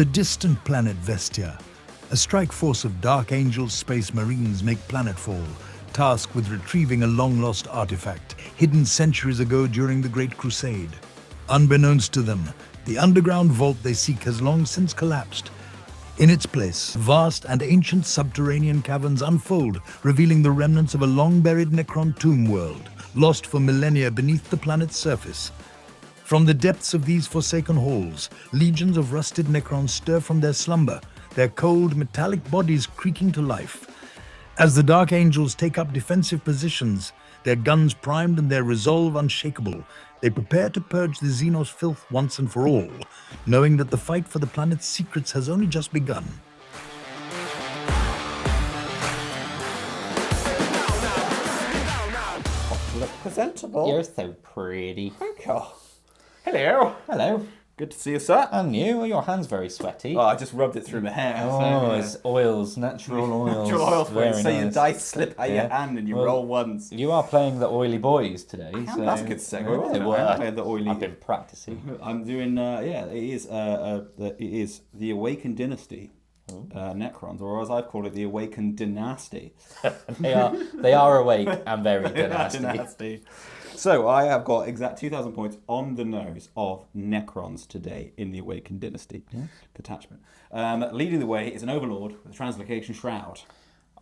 the distant planet Vestia, a strike force of Dark Angels Space Marines make planetfall, tasked with retrieving a long-lost artifact hidden centuries ago during the Great Crusade. Unbeknownst to them, the underground vault they seek has long since collapsed. In its place, vast and ancient subterranean caverns unfold, revealing the remnants of a long-buried Necron tomb world, lost for millennia beneath the planet's surface. From the depths of these forsaken halls, legions of rusted Necrons stir from their slumber, their cold, metallic bodies creaking to life. As the Dark Angels take up defensive positions, their guns primed and their resolve unshakable, they prepare to purge the Xenos filth once and for all, knowing that the fight for the planet's secrets has only just begun. Look presentable. You're so pretty. Thank you. Hello. Hello. Good to see you, sir. And you? Well, your hand's very sweaty. Oh, I just rubbed it through my hair. Oh, it's oils, natural oils. Natural oils. Very So nice. your dice slip out your hand and you roll once. You are playing the oily boys today. So That's a good segue. Yeah, Well, I'm playing the oily. I've been practicing. I'm doing. It is the Awakened Dynasty. Necrons, or as I've called it, the Awakened Dynasty. They are awake and very dynasty. So I have got exact 2,000 points on the nose of Necrons today in the Awakened Dynasty detachment. Leading the way is an Overlord with a Translocation Shroud.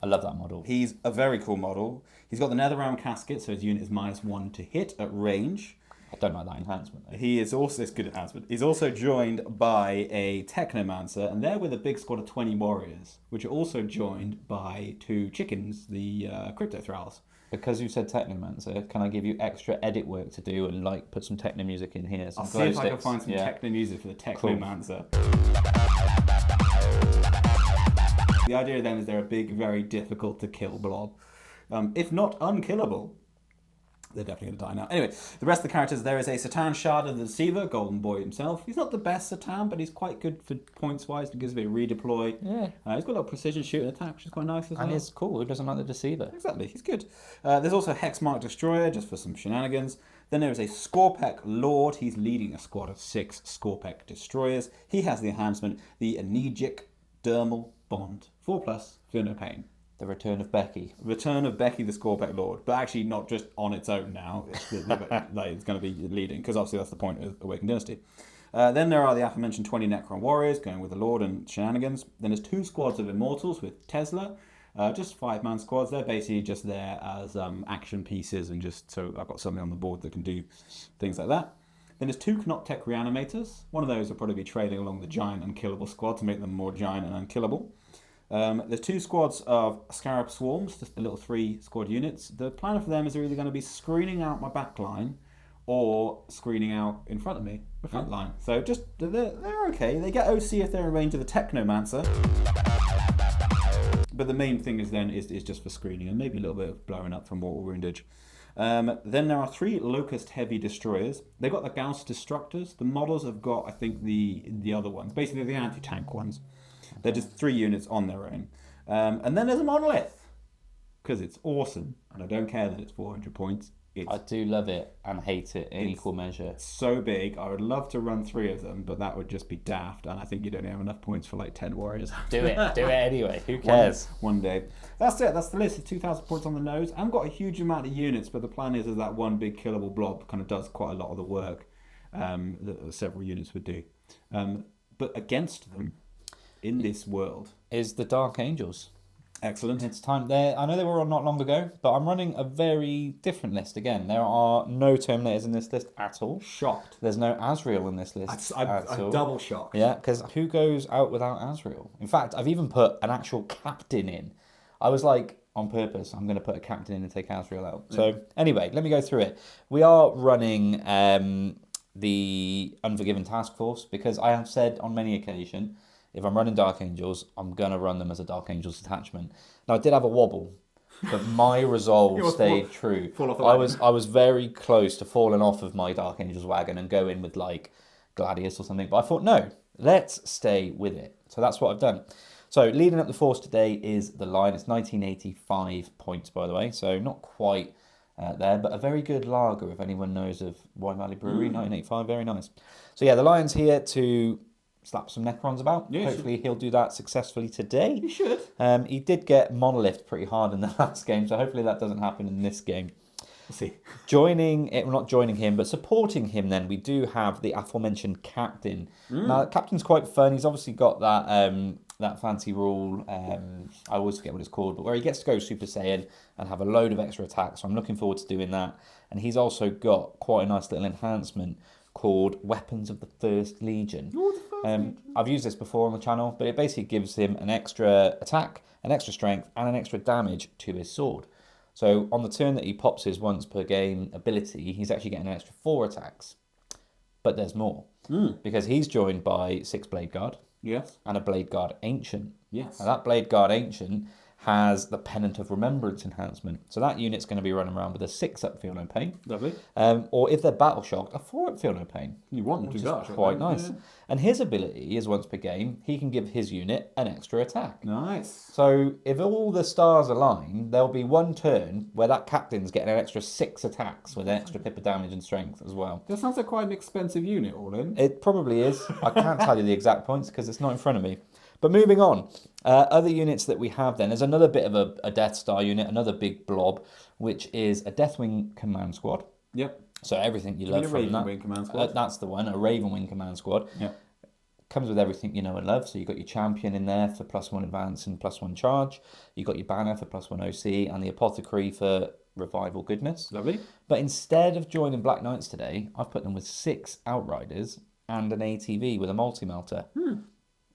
I love that model. He's a very cool model. He's got the Netherrealm Casket, so his unit is -1 to hit at range. I don't like that enhancement, though. He is also, it's good enhancement. He's also joined by a Technomancer, and they're with a big squad of 20 warriors, which are also joined by 2 chickens, the Crypto Thralls. Because you said Technomancer, can I give you extra edit work to do and like put some techno music in here? Some I'll glow see if I can sticks? find some techno music for the Technomancer. The idea then is they're a big, very difficult to kill blob. If not unkillable. They're definitely going to die now. Anyway, the rest of the characters, there is a Satan Shard of the Deceiver, Golden Boy himself. He's not the best Satan, but he's quite good for points-wise because of a redeploy. Yeah. He's got a little precision shooting attack, which is quite nice as well. And it's cool. Who doesn't like the Deceiver? Exactly, he's good. There's also a Hexmark Destroyer, just for some shenanigans. Then there is a Scorpek Lord. He's leading a squad of 6 Scorpek Destroyers. He has the enhancement, the Anegic Dermal Bond. 4+, feel no pain. The Return of Becky. Return of Becky the Scorpek Lord, but actually not just on its own now. It's going to be leading, because obviously that's the point of Awakened Dynasty. Then there are the aforementioned 20 Necron warriors going with the Lord and shenanigans. Then there's 2 squads of Immortals with Tesla, just 5-man squads. They're basically just there as action pieces, and just so I've got something on the board that can do things like that. Then there's 2 Canoptech Reanimators. One of those will probably be trailing along the giant unkillable squad to make them more giant and unkillable. There's 2 squads of Scarab Swarms, just the little 3 squad units. The plan for them is they're either going to be screening out my back line or screening out in front of me, the front line. So just they're okay. They get OC if they're in range of the Technomancer. But the main thing is then is just for screening and maybe a little bit of blowing up from mortal woundage. Then there are 3 Locust Heavy Destroyers. They've got the Gauss Destructors. The models have got, I think, the other ones. Basically the anti-tank ones. They're just 3 units on their own. And then there's a Monolith. Because it's awesome. And I don't care that it's 400 points. I do love it and hate it in equal measure. So big. I would love to run 3 of them, but that would just be daft. And I think you'd only have enough points for like 10 warriors. Do it anyway. Who cares? One day. That's it. That's the list. It's 2,000 points on the nose. I haven't got a huge amount of units, but the plan is that one big killable blob kind of does quite a lot of the work that several units would do. But against them, in this world, is the Dark Angels. Excellent. It's time there. I know they were on not long ago, but I'm running a very different list again. There are no Terminators in this list at all. Shocked. There's no Azrael in this list. I'm double shocked. Yeah, because who goes out without Azrael? In fact, I've even put an actual captain in. I was like, on purpose, I'm going to put a captain in and take Azrael out. So anyway, let me go through it. We are running the Unforgiven Task Force because I have said on many occasions, if I'm running Dark Angels, I'm going to run them as a Dark Angels detachment. Now, I did have a wobble, but my resolve stayed true. I was very close to falling off of my Dark Angels wagon and go in with, like, Gladius or something. But I thought, no, let's stay with it. So that's what I've done. So leading up the force today is the line. It's 1985 points, by the way. So not quite there, but a very good lager, if anyone knows of Wye Valley Brewery, 1985. Very nice. So yeah, the line's here to slap some Necrons about. Yeah, Hopefully he'll do that successfully today. You should. He did get monolithed pretty hard in the last game, so hopefully that doesn't happen in this game. We'll see. Not joining him, but supporting him then, we do have the aforementioned captain. Now, the captain's quite fun. He's obviously got that fancy rule, I always forget what it's called, but where he gets to go Super Saiyan and have a load of extra attacks. So I'm looking forward to doing that. And he's also got quite a nice little enhancement called Weapons of the First Legion. I've used this before on the channel, but it basically gives him an extra attack, an extra strength, and an extra damage to his sword. So on the turn that he pops his once per game ability, he's actually getting an extra 4 attacks. But there's more. Because he's joined by 6 Blade Guard. Yes. And a Blade Guard Ancient. Yes. Now that Blade Guard Ancient has the Pennant of Remembrance enhancement. So that unit's going to be running around with a 6 up Feel No Pain. Lovely. Or if they're Battle Shocked, a 4 up Feel No Pain. You want to go. Quite nice. Yeah. And his ability is once per game, he can give his unit an extra attack. Nice. So if all the stars align, there'll be one turn where that captain's getting an extra 6 attacks with an extra pip of damage and strength as well. That sounds like quite an expensive unit, all in. It probably is. I can't tell you the exact points because it's not in front of me. But moving on, other units that we have then, there's another bit of a Death Star unit, another big blob, which is a Deathwing Command Squad. Yep. So everything you love from that. Raven Wing Command Squad. That's the one, a Raven Wing Command Squad. Yep. Comes with everything you know and love. So you've got your champion in there for +1 advance and +1 charge. You've got your banner for +1 OC and the apothecary for revival goodness. Lovely. But instead of joining Black Knights today, I've put them with 6 Outriders and an ATV with a multi-melter.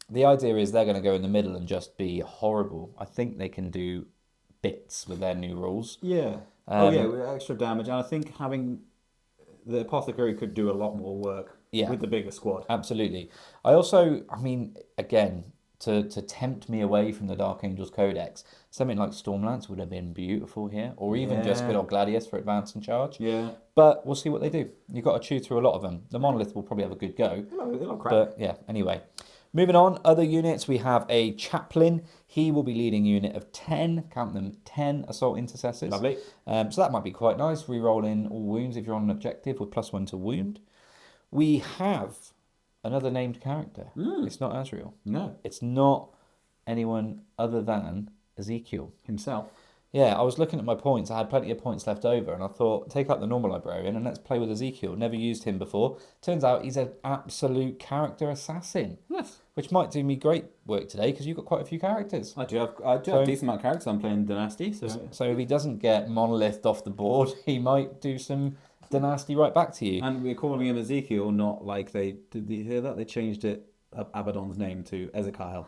The idea is they're going to go in the middle and just be horrible. I think they can do bits with their new rules. Yeah. With extra damage. And I think having the apothecary could do a lot more work with the bigger squad. Absolutely. I also, again, to tempt me away from the Dark Angels Codex, something like Stormlance would have been beautiful here. Or even just good old Gladius for advance and charge. Yeah. But we'll see what they do. You've got to chew through a lot of them. The Monolith will probably have a good go. They'll crack. But yeah, anyway. Moving on, other units, we have a Chaplain. He will be leading a unit of 10, count them, 10 Assault Intercessors. Lovely. So that might be quite nice, re-rolling all wounds if you're on an objective with +1 to wound. We have another named character. It's not Azrael. No. It's not anyone other than Ezekiel. Himself. Yeah, I was looking at my points. I had plenty of points left over, and I thought, take out the normal librarian and let's play with Ezekiel. Never used him before. Turns out he's an absolute character assassin. Yes. Which might do me great work today because you've got quite a few characters. I do have a decent amount of characters. I'm playing Dynasty. So if he doesn't get Monolith off the board, he might do some Dynasty right back to you. And we're calling him Ezekiel, not like they... Did you hear that? They changed Abaddon's name to Ezekiel.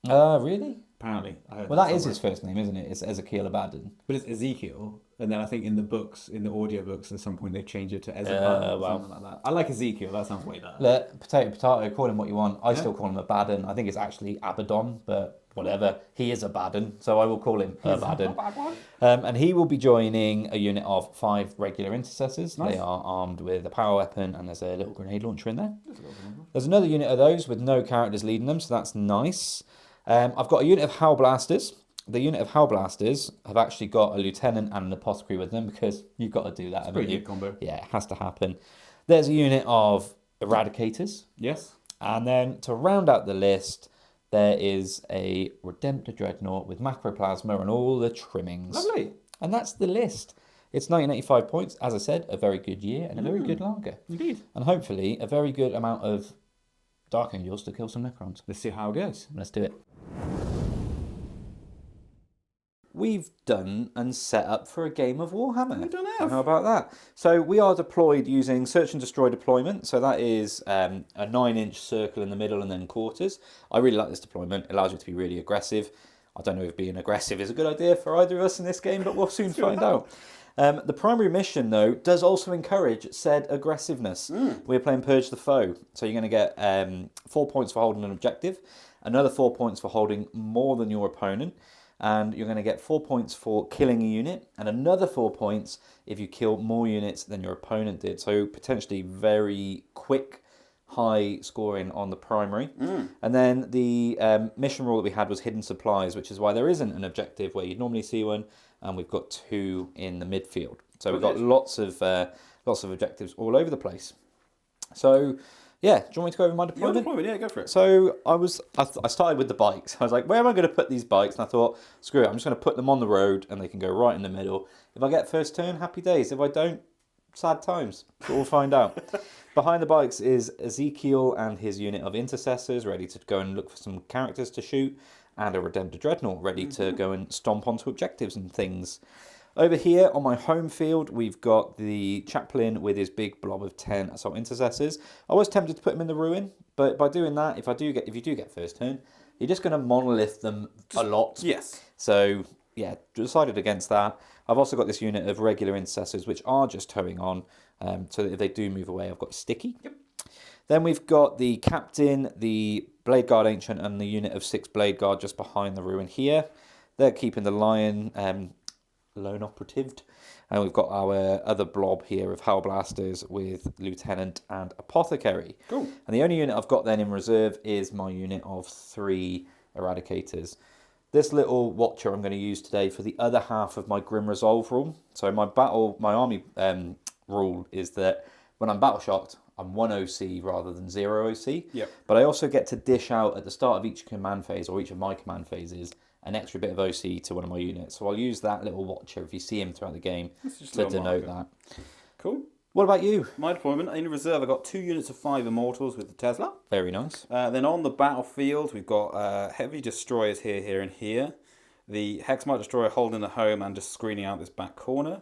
Really? Apparently. Well, that is his first name, isn't it? It's Ezekiel Abaddon. But it's Ezekiel. And then I think in the books, in the audio books, at some point they changed it to Ezekiel or something like that. I like Ezekiel. That sounds way better. Look, potato, call him what you want. I still call him Abaddon. I think it's actually Abaddon, but whatever. He is Abaddon, so I will call him Abaddon. And he will be joining a unit of 5 regular intercessors. Nice. They are armed with a power weapon, and there's a little grenade launcher in there. There's another unit of those with no characters leading them, so that's nice. I've got a unit of Howlblasters. The unit of Howlblasters have actually got a lieutenant and an apothecary with them because you've got to do that. It's a pretty good combo. Yeah, it has to happen. There's a unit of Eradicators. Yes. And then to round out the list, there is a Redemptor Dreadnought with Macroplasma and all the trimmings. Lovely. And that's the list. It's 1985 points. As I said, a very good year and a very good lager. Indeed. And hopefully a very good amount of Dark Angels to kill some Necrons. Let's see how it goes. Let's do it. We've done and set up for a game of Warhammer. We done have. How about that? So we are deployed using Search and Destroy deployment. So that is a 9-inch circle in the middle and then quarters. I really like this deployment. It allows you to be really aggressive. I don't know if being aggressive is a good idea for either of us in this game, but we'll soon find out. The primary mission, though, does also encourage said aggressiveness. We're playing Purge the Foe. So you're going to get 4 points for holding an objective, another 4 points for holding more than your opponent, and you're going to get 4 points for killing a unit, and another 4 points if you kill more units than your opponent did. So potentially very quick, high scoring on the primary. And then the mission rule that we had was hidden supplies, which is why there isn't an objective where you'd normally see one, and we've got 2 in the midfield. So we've got lots of objectives all over the place. So Yeah, do you want me to go over my Your deployment? deployment, yeah, go for it. So I started with the bikes. I was like, where am I going to put these bikes? And I thought, screw it, I'm just going to put them on the road and they can go right in the middle. If I get first turn, happy days. If I don't, sad times. So we'll find out. Behind the bikes is Ezekiel and his unit of intercessors ready to go and look for some characters to shoot, and a Redemptor Dreadnought ready to go and stomp onto objectives and things. Over here on my home field, we've got the chaplain with his big blob of 10 assault intercessors. I was tempted to put him in the ruin, but by doing that, if you do get first turn, you're just going to monolith them a lot. Yes. So yeah, decided against that. I've also got this unit of regular intercessors, which are just towing on, so that if they do move away, I've got sticky. Yep. Then we've got the captain, the Blade Guard Ancient, and the unit of 6 Blade Guard just behind the ruin here. They're keeping the Lion lone operative, and we've got our other blob here of Hellblasters with Lieutenant and Apothecary. Cool. And the only unit I've got then in reserve is my unit of 3 Eradicators. This little watcher I'm going to use today for the other half of my Grim Resolve rule. So my army rule is that when I'm battle shocked, I'm 1 OC rather than 0 OC. Yep. But I also get to dish out at the start of each command phase, or each of my command phases, an extra bit of OC to one of my units. So I'll use that little watcher if you see him throughout the game to denote that. Cool. What about you? My deployment, in reserve, I've got 2 units of 5 Immortals with the Tesla. Very nice. Then on the battlefield, we've got heavy destroyers here, and here. The Hexmite Destroyer holding the home and just screening out this back corner.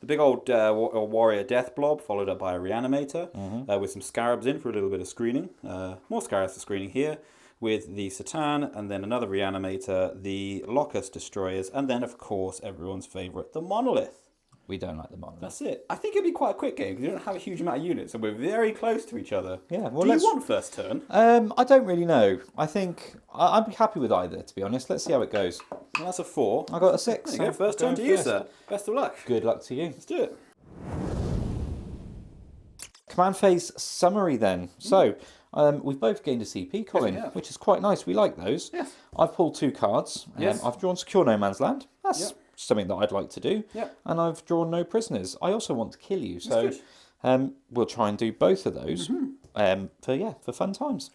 The big old Warrior Death Blob, followed up by a Reanimator, with some Scarabs in for a little bit of screening. More Scarabs for screening here, with the Satan, and then another Reanimator, the Locust Destroyers, and then, of course, everyone's favourite, the Monolith. We don't like the Monolith. That's it. I think it'd be quite a quick game, because you don't have a huge amount of units, and we're very close to each other. Yeah, well, Do you want first turn? I don't really know. I think I'd be happy with either, to be honest. Let's see how it goes. Well, that's a 4. I got a 6. There you go. First turn to you, sir. Best of luck. Good luck to you. Let's do it. Command phase summary then. So, we've both gained a CP, Colin, Yes, we have. which is quite nice. We like those. Yes. I've pulled 2 cards. Yes. I've drawn Secure No Man's Land. That's Yep. something that I'd like to do. Yep. And I've drawn No Prisoners. I also want to kill you. So, That's good. we'll try and do both of those for fun times.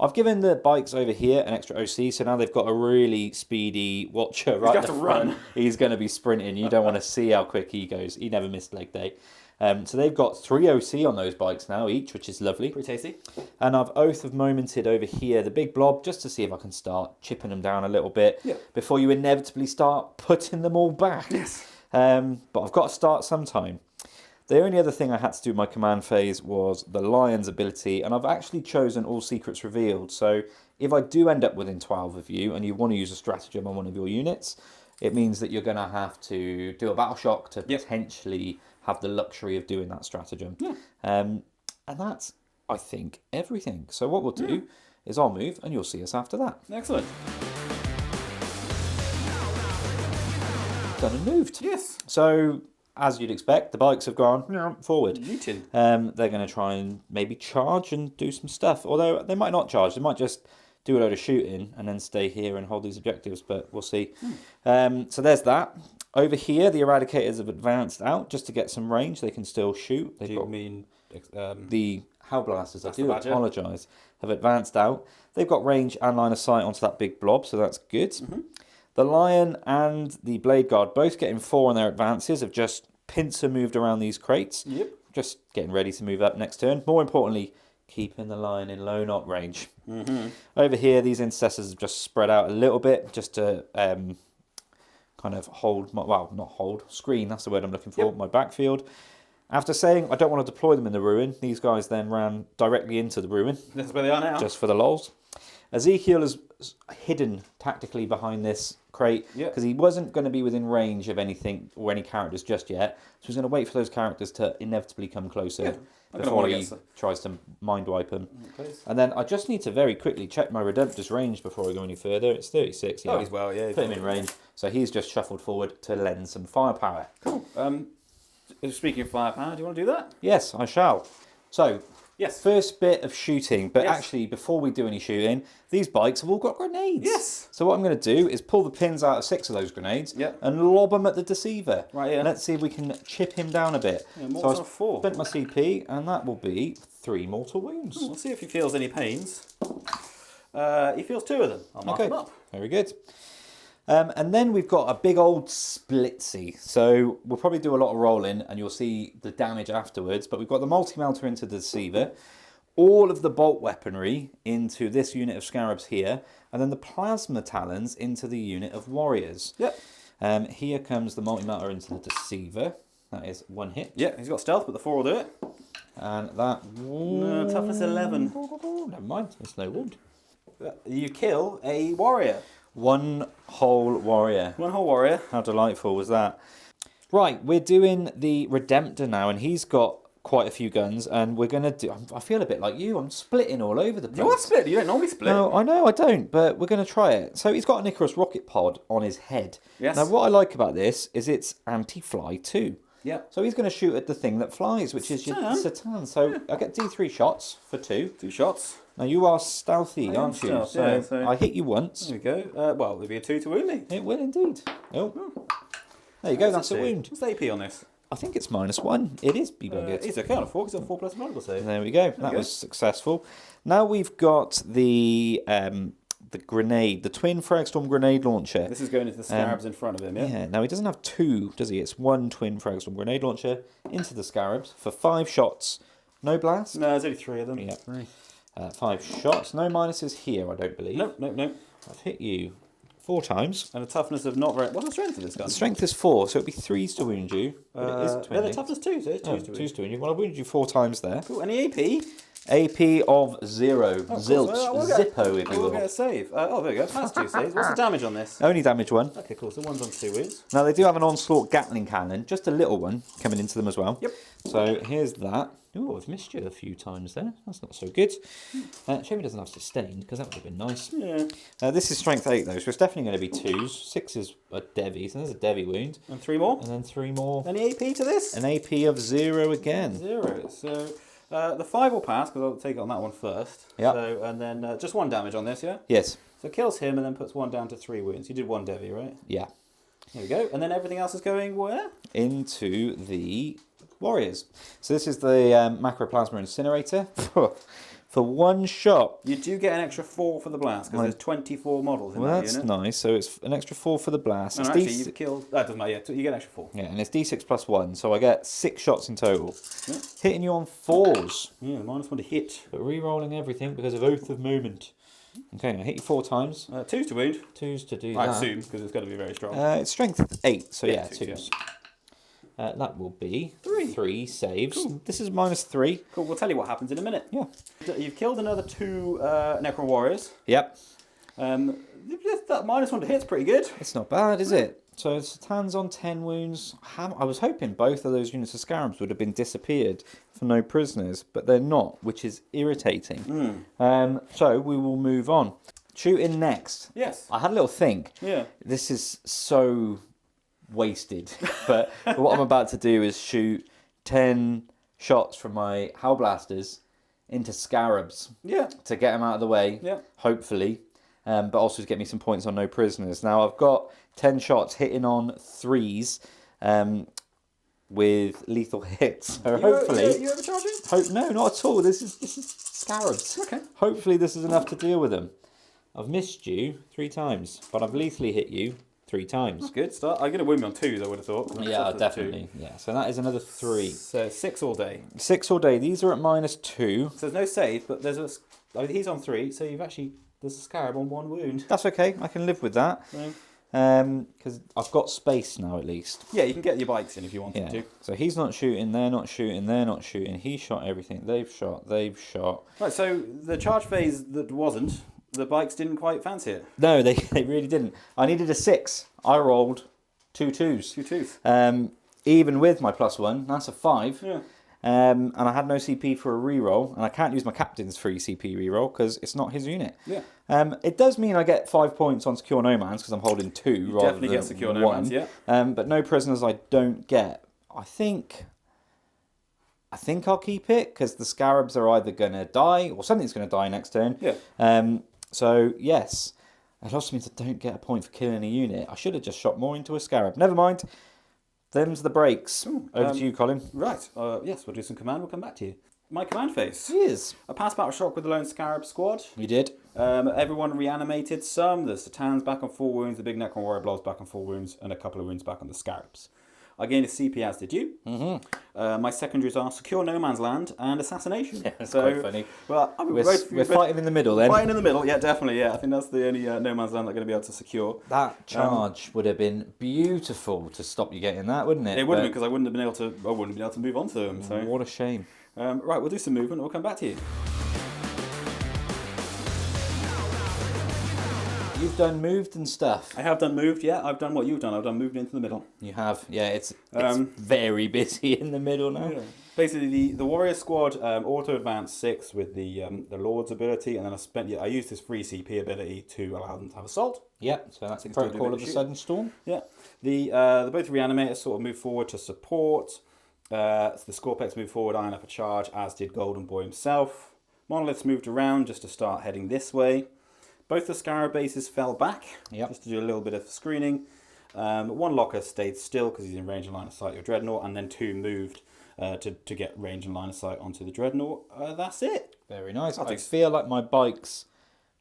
I've given the bikes over here an extra OC, so now they've got a really speedy watcher right got at the to front. run. He's going to be sprinting. You don't want to see how quick he goes. He never missed leg day. So they've got 3 OC on those bikes now each, which is lovely. Pretty tasty. And I've Oath of Momented over here, the big blob, just to see if I can start chipping them down a little bit before you inevitably start putting them all back. Yes. But I've got to start sometime. The only other thing I had to do in my command phase was the Lion's ability, and I've actually chosen All Secrets Revealed. So if I do end up within 12 of you and you want to use a stratagem on one of your units, it means that you're going to have to do a battle shock to potentially have the luxury of doing that stratagem. And that's, I think, everything. So what we'll do is I'll move and you'll see us after that. Excellent. Done and moved. Yes. So, as you'd expect, the bikes have gone forward. Yeeted. They're going to try and maybe charge and do some stuff. Although they might not charge. They might just do a load of shooting and then stay here and hold these objectives. But we'll see. So there's that. Over here, the Eradicators have advanced out just to get some range. They can still shoot. They've Do you got mean the Hellblasters, I do the badger. apologise, have advanced out. They've got range and line of sight onto that big blob, so that's good. The Lion and the Blade Guard both getting 4 on their advances, have just pincer moved around these crates. Yep. Just getting ready to move up next turn. More importantly, keeping the Lion in low knot range. Over here, these intercessors have just spread out a little bit just to kind of hold, screen, that's the word I'm looking for, my backfield. After saying I don't want to deploy them in the ruin, these guys then ran directly into the ruin. That's where they are now. Just for the lols. Ezekiel is hidden tactically behind this crate because he wasn't going to be within range of anything or any characters just yet. So he's going to wait for those characters to inevitably come closer before he tries to mind wipe them. And then I just need to very quickly check my Redemptor's range before I go any further. It's 36. Oh, he's well, yeah. Put him in range. So he's just shuffled forward to lend some firepower. Cool. Speaking of firepower, do you want to do that? Yes, I shall. So, Yes. first bit of shooting, but Yes. actually before we do any shooting, these bikes have all got grenades. Yes. So what I'm going to do is pull the pins out of 6 of those grenades and lob them at the Deceiver. Right, yeah. Let's see if we can chip him down a bit. Yeah, more so than 4. I've spent my CP, and that will be 3 mortal wounds. We'll see if he feels any pains. He feels 2 of them. I'll mark them up. Very good. And then we've got a big old splitsy. So we'll probably do a lot of rolling and you'll see the damage afterwards. But we've got the multi-melter into the Deceiver, all of the bolt weaponry into this unit of Scarabs here, and then the Plasma Talons into the unit of Warriors. Yep. Here comes the multi-melter into the Deceiver. That is 1 hit. Yeah, he's got stealth, but the 4 will do it. And that... No, toughness 11. Never mind, it's no wound. You kill a warrior. 1 whole warrior. 1 whole warrior. How delightful was that? Right, we're doing the Redemptor now, and he's got quite a few guns, and we're going to do... I feel a bit like you. I'm splitting all over the place. You are split. You don't normally split. No, I know I don't, but we're going to try it. So he's got an Icarus rocket pod on his head. Yes. Now, what I like about this is it's anti-fly too. Yeah. So he's going to shoot at the thing that flies, which is your Satan. So I get D3 shots for 2. 2 shots. Now, you are stealthy, aren't you? Stealth, so, yeah, so I hit you once. There we go. Well, it'll be a 2 to wound me. It will indeed. Oh. There you go, that's a wound. What's the AP on this? I think it's -1. It is B-Bucket. It's okay on a 4 because it's a 4 plus medical save. There we go. That was successful. Now we've got the grenade, the twin Fragstorm grenade launcher. This is going into the Scarabs in front of him, yeah? Yeah, now he doesn't have 2, does he? It's 1 twin Fragstorm grenade launcher into the Scarabs for 5 shots. No blast? No, there's only 3 of them. Yeah. 5 shots. No minuses here, I don't believe. Nope. I've hit you 4 times. And a toughness of not very... What's the strength of this gun? The strength is 4, so it'd be 3s to wound you. But it is Yeah, the 20. toughness 2, so it's 2 to wound. 2s to wound you. Well, I wounded you 4 times there. Cool. Any AP? AP of 0. Zilch. Zippo, if you We'll will. get a save. Oh, there we go. That's 2 saves. What's the damage on this? Only damage 1. Okay, cool. So one's on 2 wounds. Now, they do have an Onslaught Gatling cannon, just a little one, coming into them as well. Yep. So here's that. Oh, I've missed you a few times there. That's not so good. Shame he doesn't have sustained, because that would have been nice. Yeah. This is strength 8, though, so it's definitely going to be 2s. 6 is a Devi, so there's a Devi wound. And 3 more? And then 3 more. Any AP to this? An AP of 0 again. 0. So the 5 will pass, because I'll take it on that one first. Yep. So, and then just 1 damage on this, yeah? Yes. So it kills him and then puts 1 down to 3 wounds. You did 1 Devi, right? Yeah. There we go. And then everything else is going where? Into the Warriors. So this is the Macroplasma Incinerator. For 1 shot. You do get an extra 4 for the blast, because there's 24 models in Well, that that's unit. nice. So it's an extra 4 for the blast. No, It's actually, D6 you've killed... That doesn't matter, yeah. You get an extra 4. Yeah, and it's D6 plus 1, so I get 6 shots in total. Yeah. Hitting you on 4s, Yeah, -1 to hit. but re-rolling everything because of Oath of Moment. Okay, I hit you 4 times. 2's to wound. 2s to do I that. assume, because it's got to be very strong. It's strength 8, so yeah, 2s, 2s. That will be 3. 3 saves. Cool. This is -3. Cool, we'll tell you what happens in a minute. Yeah. You've killed another 2 Necron warriors. Yep. That -1 to hit's pretty good. It's not bad, is it? So Satan's on 10 wounds. I was hoping both of those units of Scarabs would have been disappeared for no prisoners, but they're not, which is irritating. So we will move on. Shooting next. Yes. I had a little think. Yeah. This is so wasted, but what I'm about to do is shoot 10 shots from my Howl Blasters into Scarabs. Yeah. To get them out of the way, Yeah. hopefully, but also to get me some points on no prisoners. Now I've got 10 shots hitting on 3s with lethal hits. So hopefully, You overcharging? no, not at all. This is Scarabs. Okay. Hopefully this is enough to deal with them. I've missed you 3 times, but I've lethally hit you 3 times. That's good start. I'm going to win me on 2s, I would have thought. 'cause I'm Yeah, shot at definitely. Yeah, so that is another 3. So 6 all day. 6 all day. These are at -2. So there's no save, but there's a... I mean, he's on 3, so you've actually... There's a Scarab on 1 wound. That's okay. I can live with that. So, Because I've got space now at least. yeah, you can get your bikes in if you wanted Yeah. to. So he's not shooting, they're not shooting, they're not shooting. He shot everything. They've shot. Right, so the charge phase that wasn't, the bikes didn't quite fancy it. No, they really didn't. I needed a 6. I rolled 2 2s. 2 2s. Even with my +1, that's a 5. Yeah. And I had no CP for a reroll, and I can't use my captain's free CP reroll because it's not his unit. Yeah. It does mean I get 5 points on Secure No Man's because I'm holding 2 rather Definitely than get Secure No 1. Man's, yeah. But no prisoners I don't get. I think I'll keep it because the Scarabs are either going to die or something's going to die next turn. Yeah. So yes, it also means I don't get a point for killing a unit. I should have just shot more into a Scarab. Never mind. Them's the breaks. Over to you, Colin. Right. Yes, we'll do some command. We'll come back to you. my command phase. Yes. I passed Battle Shock with the Lone Scarab squad. We did. Everyone reanimated some. The Satans back on 4 wounds, the big Necron Warrior Blobs back on 4 wounds, and a couple of wounds back on the Scarabs. I gained a CP, as did you. My secondaries are Secure No Man's Land and Assassination. Yeah, that's quite funny. Well, We're fighting in the middle then. Fighting in the middle, yeah, definitely, yeah. I think that's the only No Man's Land they're going to be able to secure. That charge would have been beautiful to stop you getting that, wouldn't it? It would have been, because I wouldn't have been able to move on to them. So. What a shame. Right, we'll do some movement and we'll come back to you. You've done moved and stuff. I have done moved, yeah. I've done what you've done. I've done moved into the middle. You have, yeah. It's very busy in the middle now. Yeah. Basically, the Warrior Squad auto advance 6 with the Lord's ability, and then I used this free CP ability to allow them to have assault. Yep, so that's the protocol of the Sudden Storm. Yeah, the both reanimators sort of move forward to support. So the Scorpex moved forward, eyeing up a charge, as did Golden Boy himself. Monoliths moved around just to start heading this way. Both the Scarab bases fell back, just to do a little bit of screening. One locker stayed still because he's in range and line of sight of your Dreadnought, and then 2 moved to get range and line of sight onto the Dreadnought. That's it. Very nice. I feel like my bikes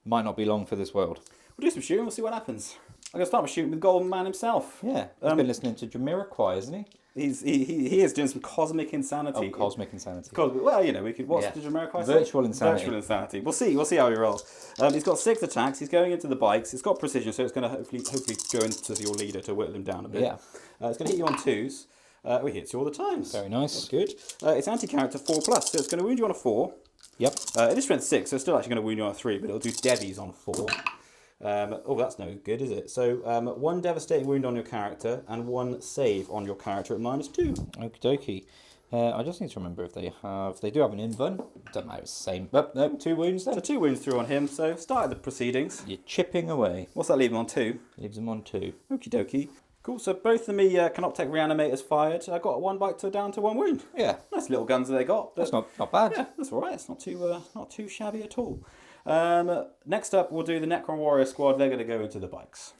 might not be long for this world. We'll do some shooting, we'll see what happens. I'm going to start by shooting with Golden Man himself. Yeah, he's been listening to Jamiroquai, isn't he? He is doing some cosmic insanity. Oh, cosmic insanity. Well, you know, we could. What's the Jamiroquai say? Virtual insanity. Virtual insanity. We'll see how he rolls. He's got 6 attacks. He's going into the bikes. It's got precision, so it's going to hopefully go into your leader to whittle him down a bit. Yeah. It's going to hit you on 2s. It hits you all the times. Very nice. That's good. It's anti-character 4+, so it's going to wound you on a 4. Yep. It is strength 6, so it's still actually going to wound you on a 3, but it'll do devies on 4. That's no good, is it? So 1 devastating wound on your character and 1 save on your character at -2. Okie dokie. I just need to remember if they do have an invuln. Don't know, it's the same. But no, 2 wounds then. So 2 wounds through on him. So started the proceedings. You're chipping away. What's that leave him on 2? Leaves him on 2. Okie dokie. Cool. So both of me Canoptech reanimators fired. I got 1 bite down to 1 wound. Yeah. Nice little guns they got. That's not bad. Yeah, that's all right. It's not too shabby at all. Next up, we'll do the Necron Warrior Squad. They're going to go into the bikes.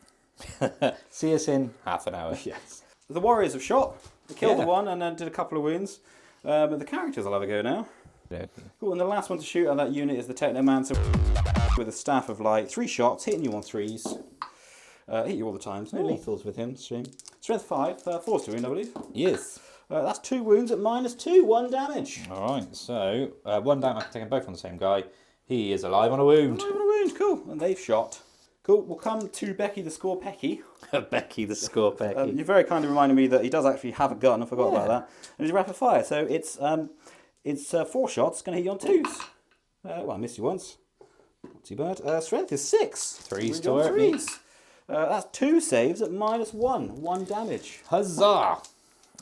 See us in half an hour. Yes. The Warriors have shot. They killed the one and then did a couple of wounds. But the characters will have a go now. Yeah. Cool. And the last one to shoot on that unit is the Technomancer with a Staff of Light. 3 shots, hitting you on 3s. Hit you all the time. No lethals with him. Strength 5, 4 to wound, I believe. Yes. That's 2 wounds at -2, 1 damage. All right. So 1 down. I can take them both on the same guy. He is alive on a wound. Alive on a wound. Cool. And they've shot. Cool. We'll come to Becky the Scorpecky. Becky the Scorpecky. You very kindly reminded me that he does actually have a gun. I forgot about that. And he's rapid fire. So it's 4 shots. Going to hit you on 2s. Well, I missed you once. Not too bad. Strength is 6. 3s to hurt me. That's 2 saves at -1. 1 damage. Huzzah!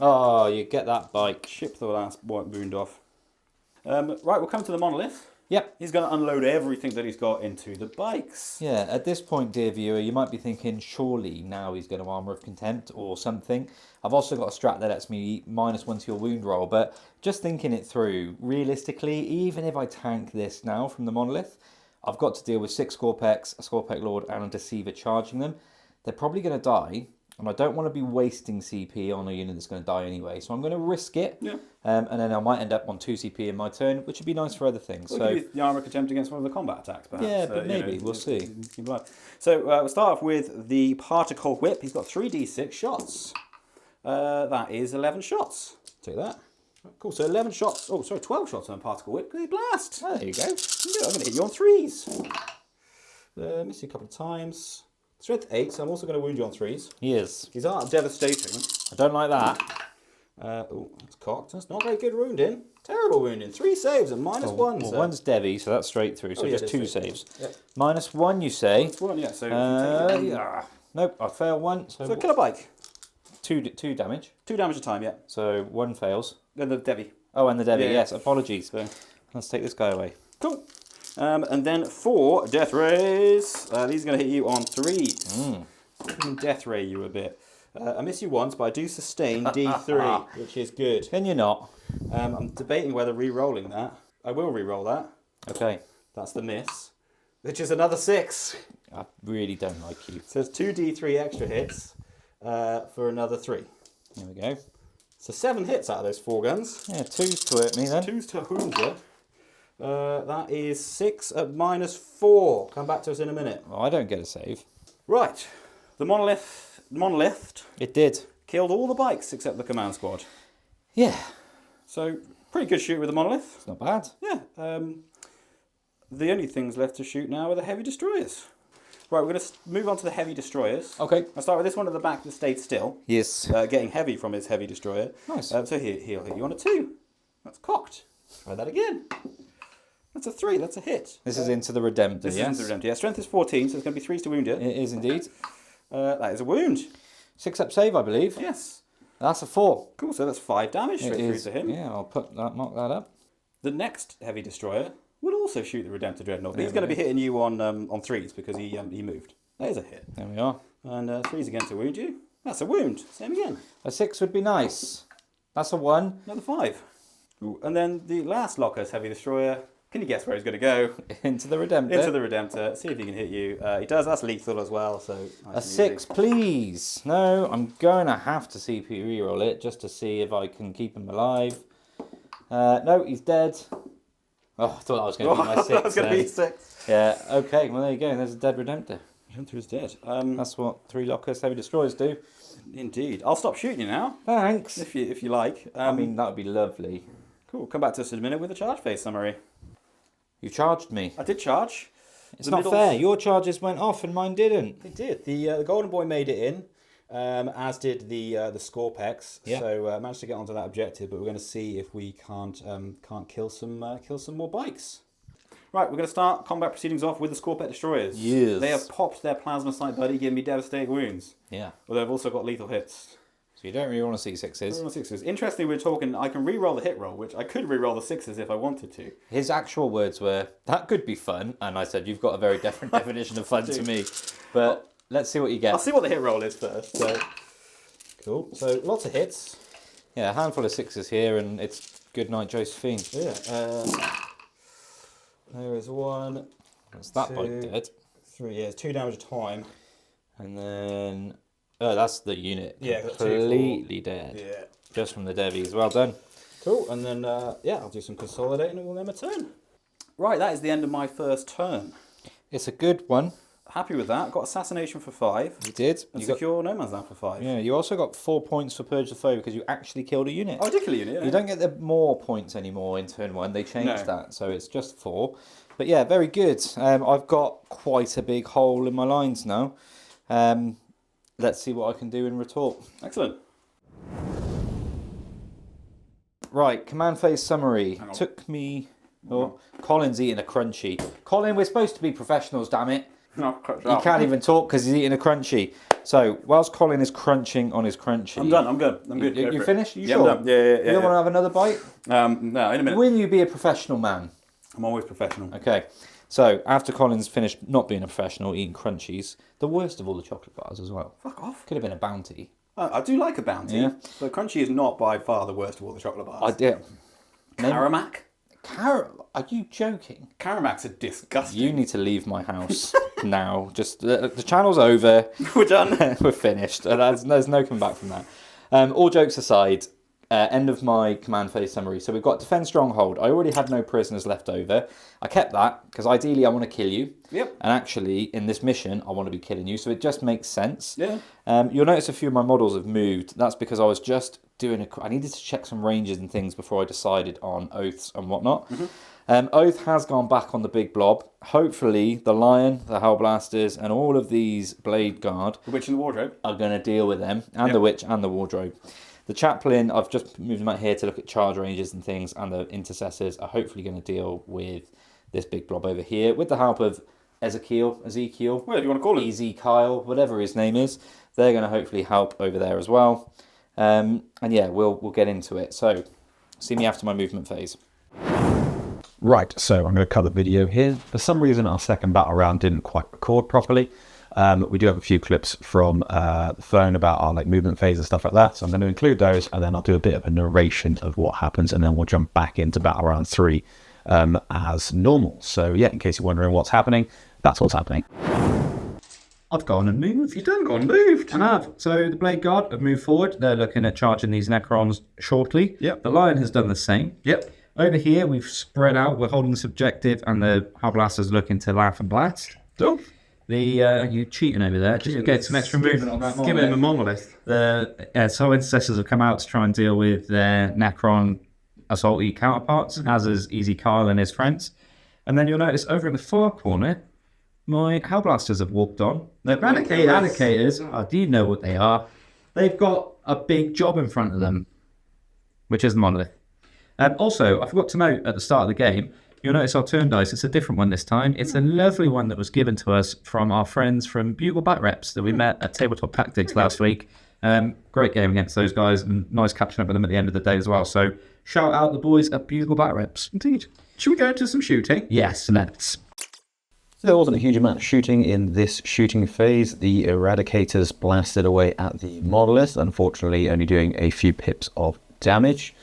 Oh, you get that bike. Chip the last wound off. Right, we'll come to the Monolith. Yep. He's going to unload everything that he's got into the bikes. Yeah, at this point, dear viewer, you might be thinking, surely now he's going to Armour of Contempt or something. I've also got a strat that lets me -1 to your wound roll, but just thinking it through, realistically, even if I tank this now from the Monolith, I've got to deal with 6 Scorpex, a Scorpec Lord, and a Deceiver charging them. They're probably going to die, and I don't want to be wasting CP on a unit that's going to die anyway, so I'm going to risk it. Yeah. And then I might end up on 2 CP in my turn, which would be nice for other things. Well, so use the Armour of Contempt against one of the combat attacks, perhaps. Yeah, but maybe. We'll see. So we'll start off with the Particle Whip. He's got 3d6 shots. That is 11 shots. Take that. Cool, so 11 shots. Oh, sorry, 12 shots on a Particle Whip. Good blast. Oh, there you go. I'm going to hit you on 3s. Miss you a couple of times. Strength 8, so I'm also going to wound you on 3s. He is. He's devastating. I don't like that. Oh, that's cocked. That's not very good wounding. Terrible wounding. 3 saves and -1. Well, one's Devi, so that's straight through. So just 2 saves. Yep. -1, you say? -1, yeah. So yeah. Nope, I fail 1. So kill a bike. 2 damage. 2 damage a time, yeah. So 1 fails. Then the Devi. Oh, and the Devi, yes. Yeah. Apologies. So let's take this guy away. Cool. And then 4 Death Rays. These are going to hit you on 3s. Death Ray you a bit. I miss you once, but I do sustain D3, which is good. Can you not? I'm debating whether re-rolling that. I will re-roll that. Okay. That's the miss, which is another 6. I really don't like you. So it's 2 D3 extra hits for another 3. There we go. So 7 hits out of those 4 guns. Yeah, 2s to hit me then. 2s to Hoonja. That is 6 at -4. Come back to us in a minute. Oh, I don't get a save. Right. The monolith It did. killed all the bikes except the command squad. Yeah, So, pretty good shoot with the monolith. it's not bad. Yeah. The only things left to shoot now are the heavy destroyers. Right, we're going to move on to the heavy destroyers. Okay. I'll start with this one at the back that stayed still. Yes. Getting heavy from his heavy destroyer. Nice. So he'll hit you on a 2. That's cocked. Try that again. That's a 3. That's a hit. This is into the Redemptor, This yes? is into Redemptor. Yeah, strength is 14, so it's going to be 3s to wound you. It is indeed. That is a wound. 6-up save, I believe. Yes. That's a 4. Cool, so that's 5 damage It straight through is. to him. Yeah, I'll mark that up. The next heavy destroyer will also shoot the Redemptor Dreadnought. But he's There going we to be hitting you on 3s because he moved. That is a hit. There we are. And 3s again to wound you. That's a wound. Same again. A 6 would be nice. That's a 1. Another 5. Ooh. And then the last Locker's heavy destroyer. Can you guess where he's going to go? Into the Redemptor. Into the Redemptor. See if he can hit you. He does. That's lethal as well. So nice A 6, please. No, I'm going to have to CP reroll it just to see if I can keep him alive. No, he's dead. Oh, I thought that was going to be my 6. That was going to be 6. Yeah, okay, well there you go. There's a dead Redemptor. Redemptor is dead. That's what 3 Lockers heavy destroyers do. Indeed. I'll stop shooting you now, Thanks. if you like. I mean, that would be lovely. Cool. Come back to us in a minute with a charge phase summary. You charged me. I did charge. It's not fair. Your charges went off and mine didn't. They did. The Golden Boy made it in, as did the Scorpex. Yeah. So managed to get onto that objective, but we're going to see if we can't kill some more bikes. Right, we're going to start combat proceedings off with the Scorpex destroyers. Yes. They have popped their plasma sight buddy, giving me devastating wounds. Yeah. But they've also got lethal hits. So you don't really want to see 6s. 6s. Interestingly, we're talking. I can re-roll the hit roll, which I could re-roll the 6s if I wanted to. His actual words were, "That could be fun," and I said, "You've got a very different definition of fun to me." But let's see what you get. I'll see what the hit roll is first. So cool. So lots of hits. Yeah, a handful of 6s here, and it's good night, Josephine. Yeah. There is 1. That's that 2, bike dead. 3. Yeah, it's 2 damage a time. And then, oh, that's the unit. Yeah, got 2, 4. Completely dead. Yeah. Just from the devies. Well done. Cool. And then I'll do some consolidating and we'll end my turn. Right, that is the end of my first turn. It's a good one. Happy with that. Got assassination for 5. You did. And You got, secure no man's land for 5. yeah, you also got 4 points for Purge the Foe because you actually killed a unit. Oh, particularly unit. Yeah. You don't get the more points anymore in turn 1. They changed No. that, so it's just 4. But yeah, very good. I've got quite a big hole in my lines now. Let's see what I can do in retort. Excellent. Right, command phase summary. Hang on. Took me... Oh, Colin's eating a crunchy. Colin, we're supposed to be professionals, damn it. No, He can't even talk because he's eating a crunchy. So, whilst Colin is crunching on his crunchy... I'm done. I'm good. I'm good. You Go for it. finished? You Yeah, sure? I'm done. Yeah. You don't want to have another bite? No, in a minute. Will you be a professional man? I'm always professional. Okay. So, after Colin's finished not being a professional, eating crunchies, the worst of all the chocolate bars as well. Fuck off. Could have been a bounty. I do like a bounty, Yeah. but Crunchy is not by far the worst of all the chocolate bars. I did. Caramac? Are you joking? Caramac's are disgusting. You need to leave my house now. Just the channel's over. We're done. We're finished. There's no coming back from that. All jokes aside, end of my command phase summary. So we've got defend stronghold. I already had no prisoners left over. I kept that because ideally I want to kill you. Yep. And actually in this mission I want to be killing you. So it just makes sense. Yeah. You'll notice a few of my models have moved. That's because I was just doing I needed to check some ranges and things before I decided on oaths and whatnot. Oath has gone back on the big blob. Hopefully the Lion, the Hellblasters and all of these Blade Guard The Witch in the Wardrobe. are going to deal with them, and Yep. the Witch and the Wardrobe. The Chaplain, I've just moved them out here to look at charge ranges and things, and the Intercessors are hopefully going to deal with this big blob over here with the help of Ezekiel, Whatever you want to call it. Easy Kyle, whatever his name is. They're going to hopefully help over there as well. And yeah, we'll get into it. So, see me after my movement phase. Right, so I'm going to cut the video here. For some reason, our second battle round didn't quite record properly. We do have a few clips from the phone about our movement phase and stuff like that. So I'm going to include those, and then I'll do a bit of a narration of what happens, and then we'll jump back into battle round 3 as normal. So yeah, in case you're wondering what's happening, that's what's happening. I've gone and moved. You done gone moved. I have. So the Blade Guard have moved forward. They're looking at charging these Necrons shortly. Yep. The Lion has done the same. Yep. Over here, we've spread out. We're holding this objective, and the Hellblaster's looking to laugh and blast. So, You're cheating over there. Just to get some extra movement on that give him a monolith. So intercessors have come out to try and deal with their Necron assaulty counterparts, as is Easy Kyle and his friends. And then you'll notice over in the far corner, my Hellblasters have walked on. They're Eradicators. Do you know what they are? They've got a big job in front of them, which is the monolith. Also, I forgot to note at the start of the game, you'll notice our turn dice, it's a different one this time. It's a lovely one that was given to us from our friends from Bugle Bat Reps that we met at Tabletop Tactics last week. Great game against those guys, and nice catching up with them at the end of the day as well. So shout out the boys at Bugle Bat Reps. Indeed. Should we go into some shooting? Yes, let's. So there wasn't a huge amount of shooting in this shooting phase. The Eradicators blasted away at the monolith, unfortunately only doing a few pips of damage.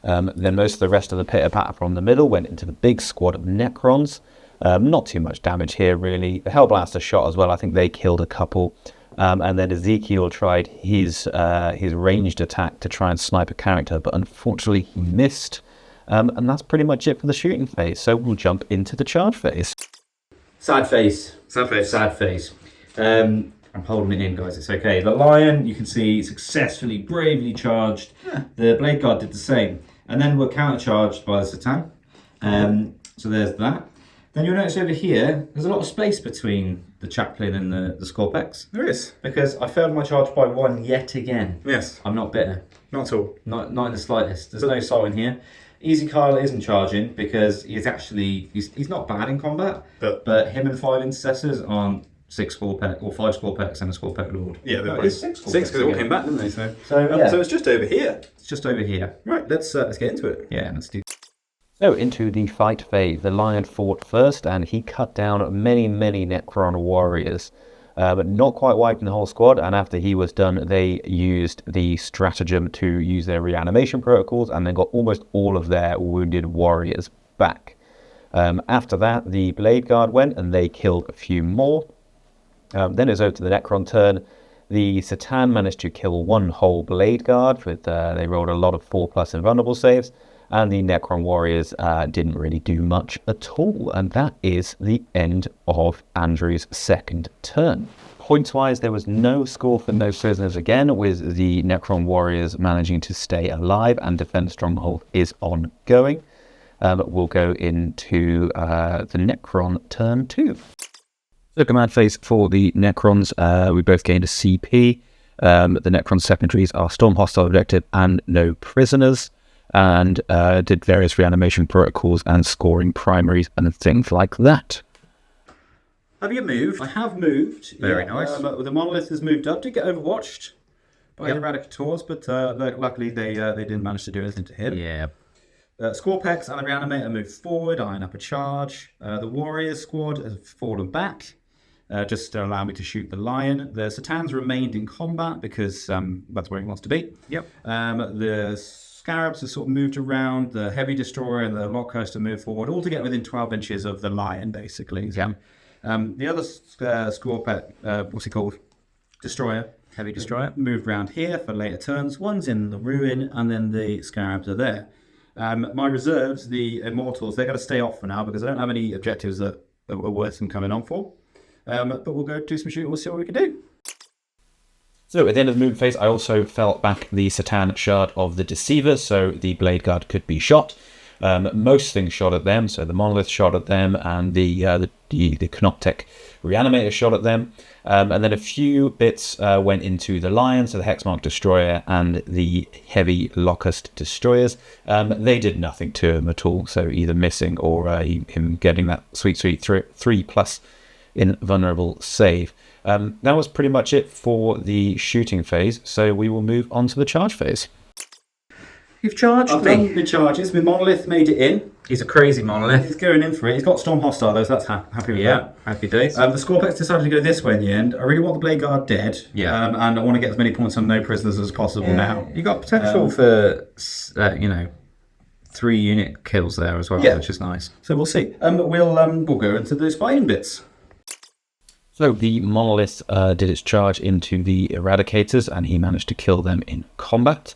Then most of the rest of the pitter-patter from the middle went into the big squad of Necrons. Not too much damage here, really. The Hellblaster shot as well. I think they killed a couple. And then Ezekiel tried his ranged attack to try and snipe a character, but unfortunately he missed. And that's pretty much it for the shooting phase. So we'll jump into the charge phase. Sad face. I'm holding it in, guys. It's okay. The Lion, you can see, successfully, bravely charged. Yeah. The Blade Guard did the same. And then we're countercharged by the Satan. So there's that. Then you'll notice over here, there's a lot of space between the Chaplain and the Scorpex. There is. Because I failed my charge by 1 yet again. Yes. I'm not bitter. Not at all. Not in the slightest. There's no soul in here. Easy Kyle isn't charging because he's not bad in combat. But him and 5 intercessors aren't 6 Scorpex or 5 Scorpex and a Scorpex Lord. Yeah, they're it's 6 Scorpex because they all came back, didn't they? So it's just over here. It's just over here. Right, let's get into it. Yeah, let's do. So into the fight phase. The Lion fought first, and he cut down many Necron warriors, but not quite wiping the whole squad. And after he was done, they used the stratagem to use their reanimation protocols, and then got almost all of their wounded warriors back. After that, the Blade Guard went, and they killed a few more. Then it was over to the Necron turn. The Satan managed to kill 1 whole Blade Guard. They rolled a lot of 4+ invulnerable saves. And the Necron warriors didn't really do much at all. And that is the end of Andrew's second turn. Points-wise, there was no score for no prisoners again, with the Necron warriors managing to stay alive, and Defend Stronghold is ongoing. We'll go into the Necron turn 2. So command phase for the Necrons, we both gained a CP. The Necron secondaries are Storm Hostile Objective and no prisoners, and did various reanimation protocols and scoring primaries and things like that. Have you moved? I have moved. Very nice. The monolith has moved up. Did get overwatched by the Eradicators, but luckily they didn't manage to do anything to hit. Yeah. Scorpex and the Reanimator moved forward, eyeing up a charge. The Warriors squad has fallen back, just to allow me to shoot the Lion. The Satans remained in combat because that's where he wants to be. Yep. The Scarabs have sort of moved around. The Heavy Destroyer and the Lockhost have moved forward, all to get within 12 inches of the Lion, basically. Yeah. The other Scorpex, what's he called? Destroyer. Heavy Destroyer moved around here for later turns. One's in the Ruin, and then the Scarabs are there. My reserves, the Immortals, they're going to stay off for now because I don't have any objectives that are worth them coming on for. But we'll go do some shooting. We'll see what we can do. So at the end of the movement phase, I also felt back the Satan shard of the Deceiver, so the Blade Guard could be shot. Most things shot at them, so the Monolith shot at them, and the Canoptech Reanimator shot at them. And then a few bits went into the Lion, so the Hexmark Destroyer and the Heavy Locust Destroyers. They did nothing to him at all, so either missing or him getting that sweet 3+ invulnerable save. That was pretty much it for the shooting phase, so we will move on to the charge phase. You've charged I've done the charges. My Monolith made it in. He's a crazy monolith. He's going in for it. He's got Storm Hostile though, so that's happy with that. Happy days. The Scorpex decided to go this way in the end. I really want the Blade Guard dead. Yeah. And I want to get as many points on no prisoners as possible now. You got potential for, 3 unit kills there as well, which is nice. So we'll see. We'll go into those fighting bits. So So the monolith did its charge into the eradicators, and he managed to kill them in combat.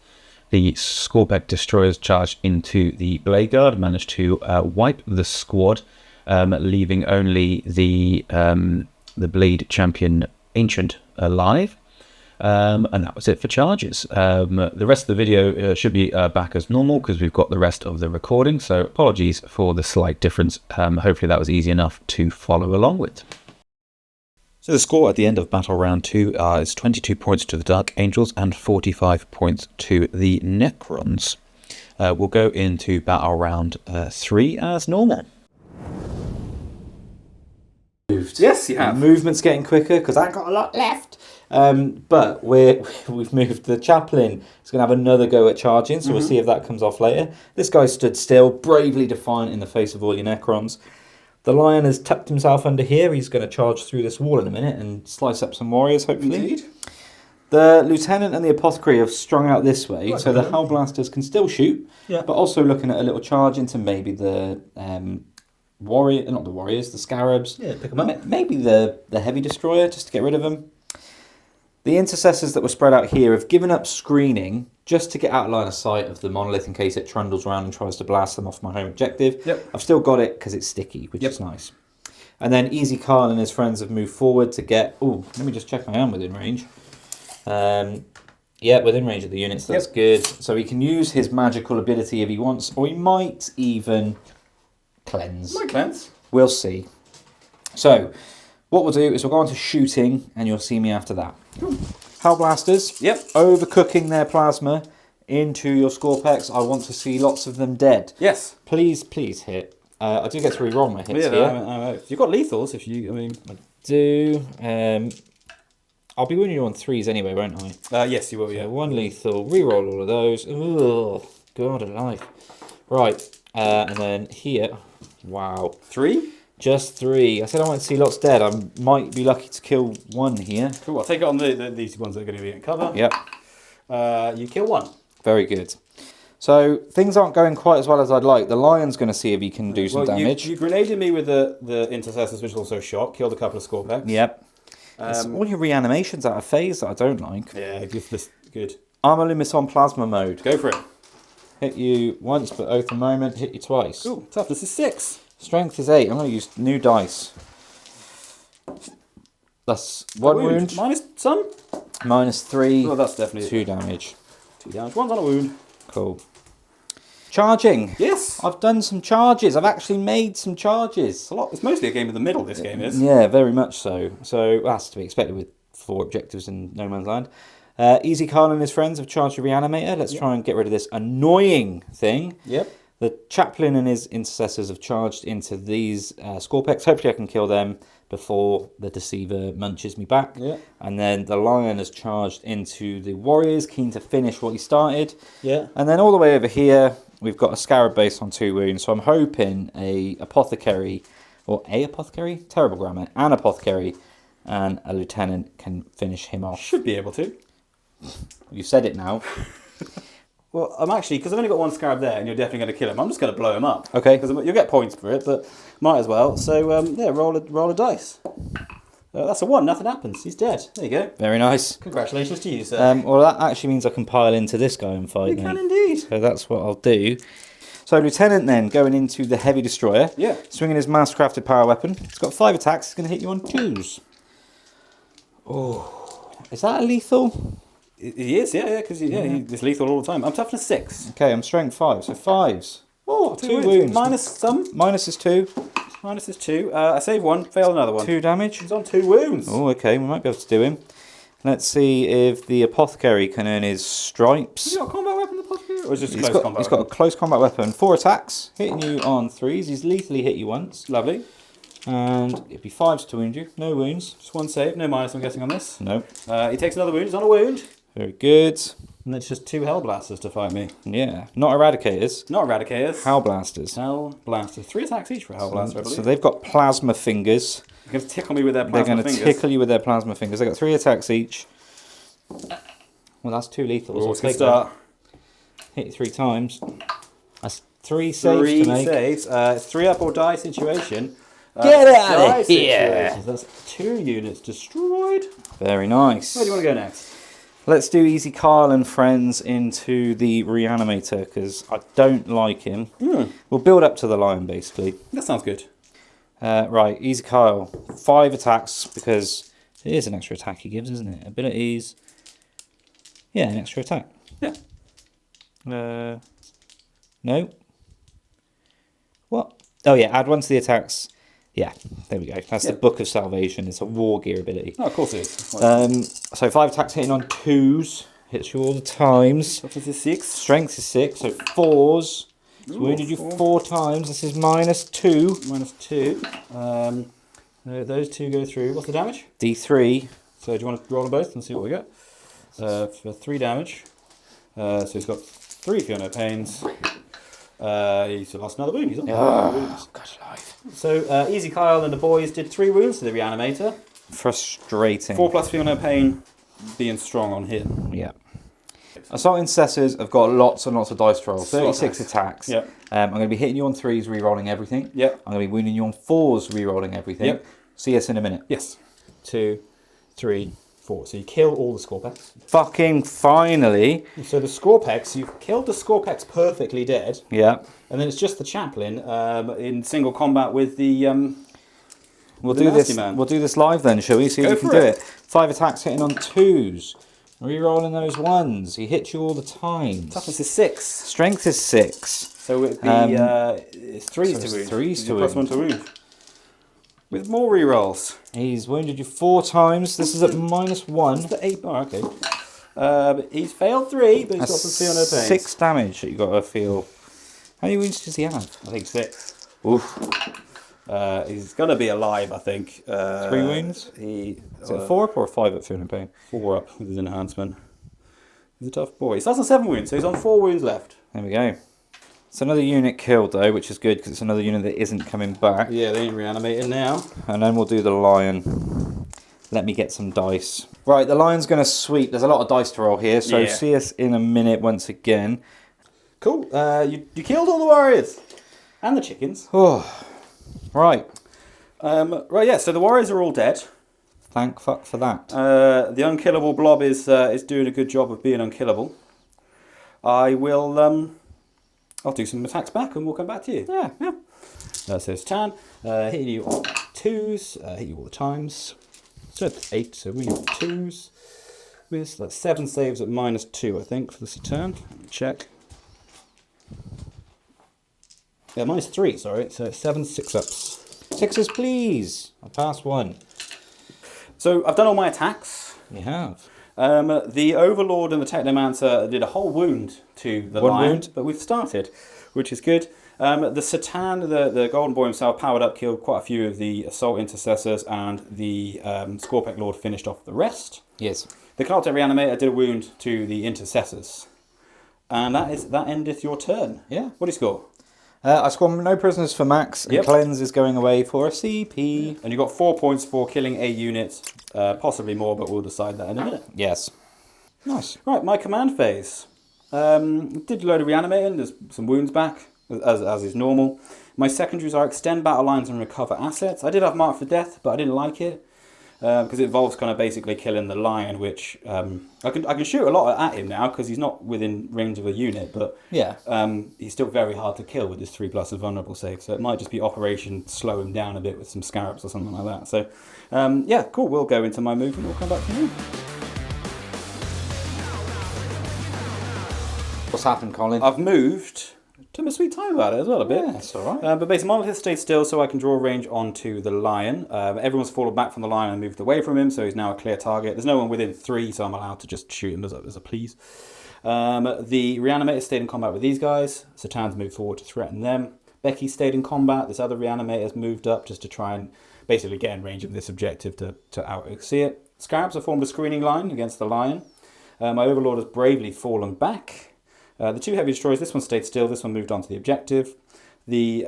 The Scorpec destroyers charged into the Blade Guard, managed to wipe the squad, leaving only the Blade Champion Ancient alive. And that was it for charges. The rest of the video should be back as normal because we've got the rest of the recording. So apologies for the slight difference. Hopefully that was easy enough to follow along with. So the score at the end of Battle Round 2 is 22 points to the Dark Angels and 45 points to the Necrons. We'll go into Battle Round 3 as normal. Yes, you have. Movement's getting quicker because I've got a lot left. But we've moved the chaplain. He's going to have another go at charging, so we'll see if that comes off later. This guy stood still, bravely defiant in the face of all your Necrons. The lion has tucked himself under here. He's going to charge through this wall in a minute and slice up some warriors, hopefully. Indeed. The lieutenant and the apothecary have strung out this way, Right, so the hellblasters can still shoot, Yeah. but also looking at a little charge into maybe the the scarabs. Yeah, pick 'em up. Maybe the heavy destroyer, just to get rid of them. The intercessors that were spread out here have given up screening just to get out of line of sight of the monolith in case it trundles around and tries to blast them off my home objective. Yep. I've still got it because it's sticky, which is nice. And then Easy Carl and his friends have moved forward to get... Oh, let me just check I am within range. Yeah, within range of the units, that's good. So he can use his magical ability if he wants, or he might even cleanse. Might cleanse. We'll see. So, what we'll do is we'll go on to shooting, and you'll see me after that. Hellblasters, overcooking their plasma into your Scorpex. I want to see lots of them dead. Yes. Please, please hit. I do get to re-roll my hits Yeah, here. you've got lethals if you, I mean... Do. I'll be winning you on 3s anyway, won't I? Yes, you will, yeah. So 1 lethal, re-roll all of those. Ugh, God alive. Right, and then here, wow. 3? Just 3. I said I want to see lots dead. I might be lucky to kill 1 here. Cool, I'll take it on these ones that are going to be in cover. Yep. You kill 1. Very good. So things aren't going quite as well as I'd like. The lion's going to see if he can do some damage. You grenaded me with the intercessors, which also shot. Killed a couple of Scorpex. Yep. It's all your reanimations out of phase that I don't like. Yeah, good. Armor Lumis on plasma mode. Go for it. Hit you once, but Oath of Moment, hit you twice. Cool. Toughness is 6. Strength is 8. I'm going to use new dice. That's 1 wound. Minus some? Minus 3. Oh, that's definitely 2 damage. 2 damage. 1's on a wound. Cool. Charging. Yes. I've done some charges. I've actually made some charges. It's mostly a game of the middle, this game is. Yeah, very much so. So that's to be expected with 4 objectives in No Man's Land. Easy Carl and his friends have charged a reanimator. Let's try and get rid of this annoying thing. Yep. The chaplain and his intercessors have charged into these Scorpex. Hopefully I can kill them before the deceiver munches me back. Yeah. And then the lion has charged into the warriors, keen to finish what he started. Yeah. And then all the way over here, we've got a scarab base on 2 wounds. So I'm hoping a apothecary, terrible grammar, an apothecary and a lieutenant can finish him off. Should be able to. You said it now. Well, I'm actually, because I've only got 1 scarab there and you're definitely going to kill him, I'm just going to blow him up. Okay. Because you'll get points for it, but might as well. So, yeah, roll a dice. That's a 1, nothing happens. He's dead. There you go. Very nice. Congratulations to you, sir. Well, that actually means I can pile into this guy and fight. You can indeed. So that's what I'll do. So Lieutenant then, going into the Heavy Destroyer. Yeah. Swinging his mass-crafted power weapon. It's got 5 attacks. It's going to hit you on 2s. Oh. Is that a lethal? He is, yeah, because he's lethal all the time. I'm toughness 6. Okay, I'm strength 5, so 5s. Oh, 2 wounds. Minus some. Minus is 2. Minus is 2. I save 1, fail another 1. 2 damage. He's on 2 wounds. Oh, okay, we might be able to do him. Let's see if the apothecary can earn his stripes. Has he got a combat weapon, the apothecary? Or is it just a He's close combat got a weapon? close combat weapon. 4 attacks, hitting you on 3s. He's lethally hit you once. Lovely. And it'd be 5s to wound you. No wounds. Just 1 save, no minus, I'm guessing, on this. No. He takes another wound, he's on a wound. Very good. And it's just 2 Hellblasters to fight me. Yeah. Not eradicators. Not Eradicators. Hellblasters. Hellblasters. 3 attacks each for a Hellblaster, I believe. So they've got plasma fingers. They're going to tickle me with their They're plasma going to fingers. tickle you with their plasma fingers. They've got 3 attacks each. Well, that's 2 lethals. Oh, I'll it's going to take that. start. Hit you 3 times. That's 3 saves 3 to make. saves. 3 up or die situation. Get out Die of here! situations. That's 2 units destroyed. Very nice. Where do you want to go next? Let's do Easy Kyle and friends into the Reanimator, because I don't like him. We'll build up to the Lion, basically. That sounds good. Right, Easy Kyle. 5 attacks, because it is an extra attack he gives, isn't it? Abilities. Yeah, an extra attack. Yeah. No. What? Oh, yeah, add 1 to the attacks. Yeah, there we go. That's the Book of Salvation. It's a war gear ability. Oh, of course it is. So 5 attacks hitting on 2s. Hits you all the times. Toughness is 6. Strength is 6, so 4s. So wounded you 4 times. This is -2. -2. Those 2 go through. What's the damage? D3. So do you want to roll them both and see what we get? For 3 damage. So he's got 3 Feel No Pains. He's lost another wound. He's on wounds. God alive. So Easy Kyle and the boys did 3 wounds to the Reanimator. Frustrating. 4 plus Feel No Pain, being strong on him. Yeah. Assault Intercessors have got lots and lots of dice to roll. 36 attacks. Yep. I'm going to be hitting you on 3s, re-rolling everything. Yep. I'm going to be wounding you on 4s, re-rolling everything. Yep. See us in a minute. Yes. 2, 3, 4. So you kill all the Scorpex. Fucking finally. So the Scorpex, you've killed the Scorpex perfectly dead. Yeah. And then it's just the Chaplain in single combat with the... We'll the do nasty this. man. We'll do this live then, shall we? See if Go we can for do it. it. 5 attacks hitting on 2s. Re-rolling those 1s. He hits you all the time. Toughness is 6. Strength is 6. So it'd be it's 3s to wound. 3s to Plus 1 wound. to wound. With more rerolls. He's wounded you 4 times. This is at -1. The 8 bar, okay. He's failed 3, but he's got some Feel No Pain. 6 damage that you got to feel. How many wounds does he have? I think 6. Oof. He's going to be alive, I think. 3 wounds? Is it a 4 up or a 5 at Feel No Pain? 4 up with his enhancement. He's a tough boy. He starts on 7 wounds, so he's on 4 wounds left. There we go. It's another unit killed though, which is good because it's another unit that isn't coming back. Yeah, they ain't reanimating now. And then we'll do the Lion. Let me get some dice. Right, the Lion's going to sweep. There's a lot of dice to roll here, so Yeah. see us in a minute once again. Cool. You killed all the warriors. And the chickens. Oh, right. Right, yeah, so the warriors are all dead. Thank fuck for that. The unkillable blob is doing a good job of being unkillable. I will... I'll do some attacks back and we'll come back to you. Yeah. So it's Tan, hitting you on 2s, hit you all the times. So it's 8, so we have 2s. With like 7 saves at -2, I think, for this turn. Let me check. Yeah, -3, sorry. So it's 7 6-ups. 6s, please. I passed 1. So I've done all my attacks. You have. The Overlord and the Technomancer did a whole wound to the 1 lion, wound. but we've started, which is good. The Satan, the Golden Boy himself, powered up, killed quite a few of the Assault Intercessors, and the Scorpec Lord finished off the rest. Yes. The Cartel Reanimator did a wound to the Intercessors. And that endeth your turn. Yeah. What do you score? I score no prisoners for Max, and Yep. Cleanse is going away for a CP. And you got 4 points for killing a unit, possibly more, but we'll decide that in a minute. Yes. Nice. Right, my command phase. Did a load of reanimating, there's some wounds back, as is normal. My secondaries are extend battle lines and recover assets. I did have Mark for Death, but I didn't like it. Because it involves kind of basically killing the lion, which I can shoot a lot at him now because he's not within range of a unit, but Yeah. he's still very hard to kill with his 3+ invulnerable save. So it might just be Operation slow him down a bit with some scarabs or something like that. So yeah, cool. We'll go into my move and we'll come back to you. What's happened, Colin? I've moved. Took my sweet time about it as well a bit. Yeah, that's all right. But basically, Monolith stayed still so I can draw range onto the lion. Everyone's fallen back from the lion and moved away from him, so he's now a clear target. There's no one within 3, so I'm allowed to just shoot him as a please. The Reanimator stayed in combat with these guys. Satan's moved forward to threaten them. Becky stayed in combat. This other Reanimator's moved up just to try and basically get in range of this objective to out-see it. Scarabs have formed a screening line against the lion. My Overlord has bravely fallen back. The 2 heavy destroyers, this one stayed still, this one moved on to the objective. The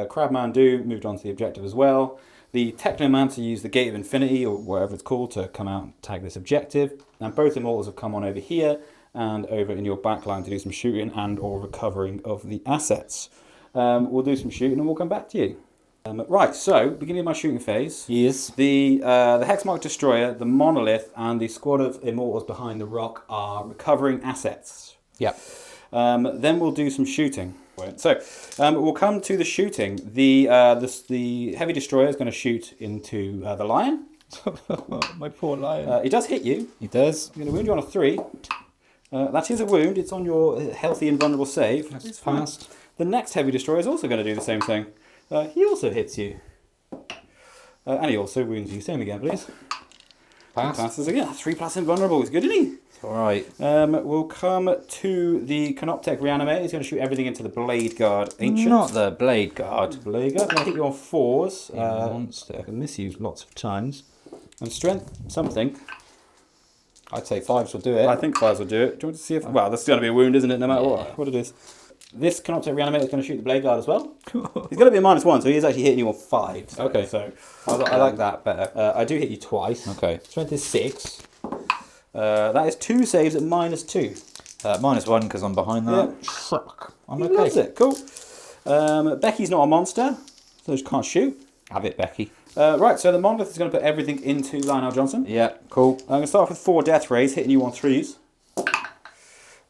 Crabman Do moved on to the objective as well. The Technomancer used the Gate of Infinity, or whatever it's called, to come out and tag this objective. And both Immortals have come on over here and over in your back line to do some shooting and or recovering of the assets. We'll do some shooting and we'll come back to you. Right, so beginning of my shooting phase. Yes. The Hexmark Destroyer, the Monolith, and the squad of Immortals behind the rock are recovering assets. Yep. Then we'll do some shooting. So we'll come to the shooting. The Heavy Destroyer is going to shoot into the Lion. My poor lion. It does hit you. He does. I'm going to wound you on a 3. That is a wound. It's on your healthy and vulnerable save. That's fast. The next Heavy Destroyer is also going to do the same thing. He also hits you. And he also wounds you. Same again, please. Passes again. 3+ invulnerable. He's good, isn't he? All right. We'll come to the Canoptech Reanimate. He's going to shoot everything into the Blade Guard Ancient. Not the Blade Guard. Blade Guard. I hit you on 4s. Monster. I can miss you lots of times. And strength, something. I'd say 5s will do it. I think 5s will do it. Do you want to see if... Well, there's going to be a wound, isn't it? No matter what it is. This Canoptech Reanimate is going to shoot the Blade Guard as well. He's going to be a -1, so he is actually hitting you on 5. Okay. So I like that better. I do hit you twice. Okay. Strength is 6. That is 2 saves at -2. -1 because I'm behind that. Yeah. I'm He okay. loves it. Cool. Becky's not a monster, so she can't shoot. Have it, Becky. Right, so the Monolith is going to put everything into Lionel Johnson. Yeah, cool. I'm going to start off with 4 Death Rays, hitting you on 3s.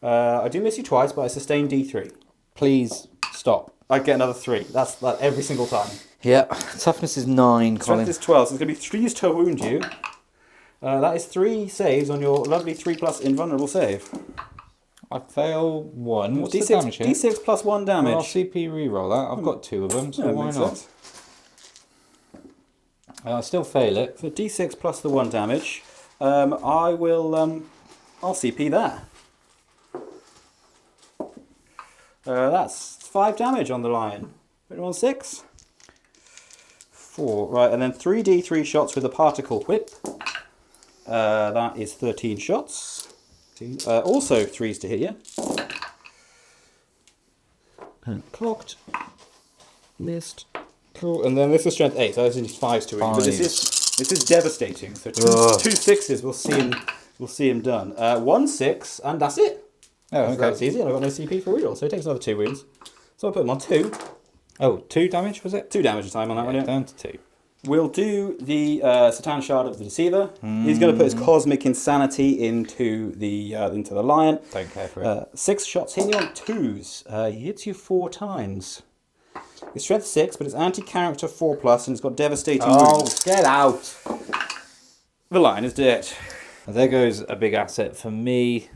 I do miss you twice, but I sustain D3. Please stop. I get another 3. That's like every single time. Yeah, toughness is 9, Colin. Strength is 12, so it's going to be 3s to wound you. That is 3 saves on your lovely 3+ invulnerable save. I fail 1. What's the damage here? D6 plus 1 damage. Well, I'll CP reroll that. I've got 2 of them, so Yeah, why makes not? sense. I still fail it. So D6 plus the 1 damage. I will. I'll CP that. That's 5 damage on the Lion. Put it on 6. 4. Right, and then 3d3 shots with a particle whip. That is 13 shots. Also 3s to hit you. And clocked. Missed. Cool. And then this is strength 8, so that's only 5s to hit. But this is devastating. So two 6s will see him done. 1 6, and that's it. Oh, okay. That's easy, and I've got no CP for reroll, so it takes another 2 wounds. So I'll put him on 2. Oh, 2 damage, was it? 2 damage a time on that one, yeah. Down to 2. We'll do the Satan Shard of the Deceiver. He's going to put his Cosmic Insanity into the Lion. Don't care for it. 6 shots hitting you on 2s. He hits you 4 times. His strength 6, but it's anti-character 4+, and it's got devastating wounds. Get out! The Lion is dead. There goes a big asset for me.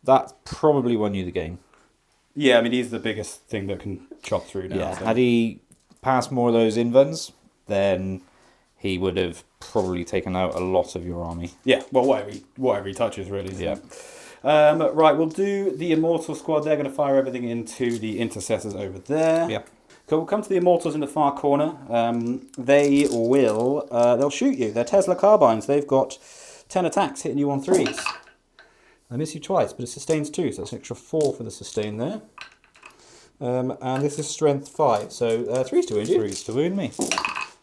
That probably won you the game. Yeah, I mean, he's the biggest thing that can chop through now. Yeah, so. had he passed more of those invuns, then he would have probably taken out a lot of your army. Yeah, well, whatever he touches, really. Yeah. Right, we'll do the Immortal squad. They're going to fire everything into the Intercessors over there. Yeah. Cool, we'll come to the Immortals in the far corner. They'll shoot you. They're Tesla carbines. They've got 10 attacks hitting you on 3s. I miss you twice, but it sustains 2, so that's an extra 4 for the sustain there. And this is strength 5, so 3s to wound you. 3s to wound me.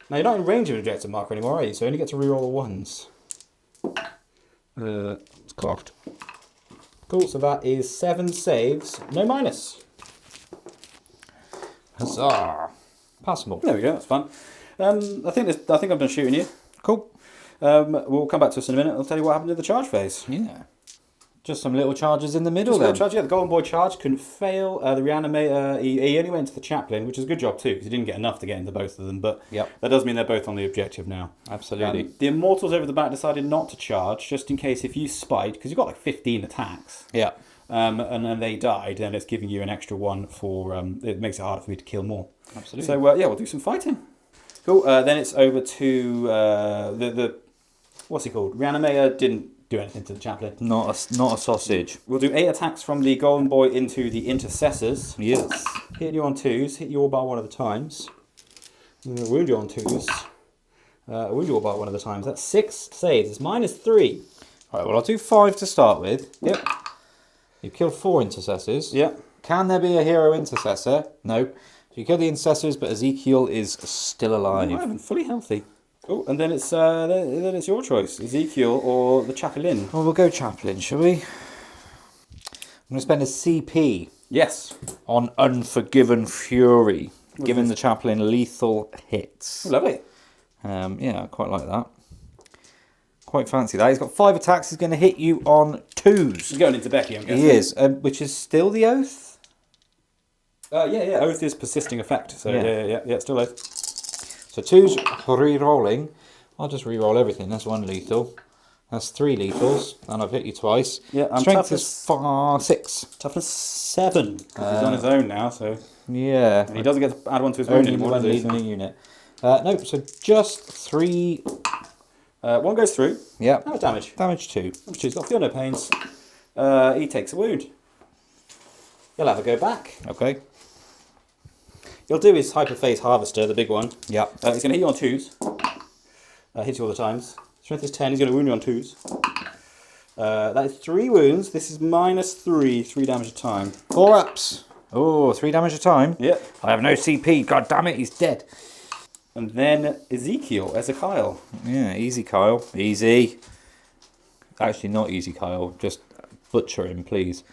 Now, you're not in range of an objective marker anymore, are you? So you only get to reroll the 1s. It's clocked. Cool, so that is 7 saves, no minus. Huzzah! Passable. There we go, that's fun. I think I'm done shooting you. Cool. We'll come back to us in a minute. I'll tell you what happened in the charge phase. Yeah. Just some little charges in the middle Just a then. little charge, yeah, the Golden Boy charge couldn't fail. The Reanimator, he only went to the Chaplain, which is a good job too, because he didn't get enough to get into both of them, but Yep. that does mean they're both on the objective now. Absolutely. The Immortals over the back decided not to charge, just in case if you spite, because you've got like 15 attacks, Yeah. and then they died, then it's giving you an extra 1 for, it makes it harder for me to kill more. Absolutely. So, yeah, we'll do some fighting. Cool, then it's over to the what's he called? Reanimator didn't do anything to the Chaplain. Not a sausage. We'll do 8 attacks from the Golden Boy into the Intercessors. Yes. Hit you on 2s, hit you all bar 1 of the times. Wound you on 2s. Wound you all bar 1 of the times. That's 6 saves. It's -3. Right, well, I'll do 5 to start with. Yep. You killed 4 intercessors. Yep. Can there be a hero intercessor? No. So you kill the intercessors, but Ezekiel is still alive. Alive and fully healthy. Oh, and then it's your choice, Ezekiel or the Chaplain. Well, we'll go Chaplain, shall we? I'm going to spend a CP Yes. on Unforgiven Fury. Giving the chaplain lethal hits. Lovely. Yeah, I quite like that. Quite fancy that. He's got 5 attacks. He's going to hit you on 2s. He's going into Becky, I'm guessing. He is, which is still the oath. Yeah. Oath is persisting effect. So yeah, still oath. So 2s re-rolling. I'll just re-roll everything. That's 1 lethal. That's 3 lethals, and I've hit you twice. Yeah, I'm Strength toughness- is 6. Toughness 7. 'Cause he's on his own now, so Yeah. and he doesn't get to add one to his wound Only anymore, one does he? leading the unit. No, so just 3. One goes through. Yeah. How much damage? Damage 2. He's got feel no pains. He takes a wound. He'll have a go back. Okay. He'll do his hyperphase harvester, the big one. Yeah. He's going to hit you on 2s. Hits you all the times. Strength is 10. He's going to wound you on 2s. That is 3 wounds. This is -3. 3 damage a time. 4 ups. Oh, 3 damage a time. Yep. I have no CP. God damn it, he's dead. And then Ezekiel. Yeah, easy, Kyle. Easy. Actually, not easy, Kyle. Just butcher him, please.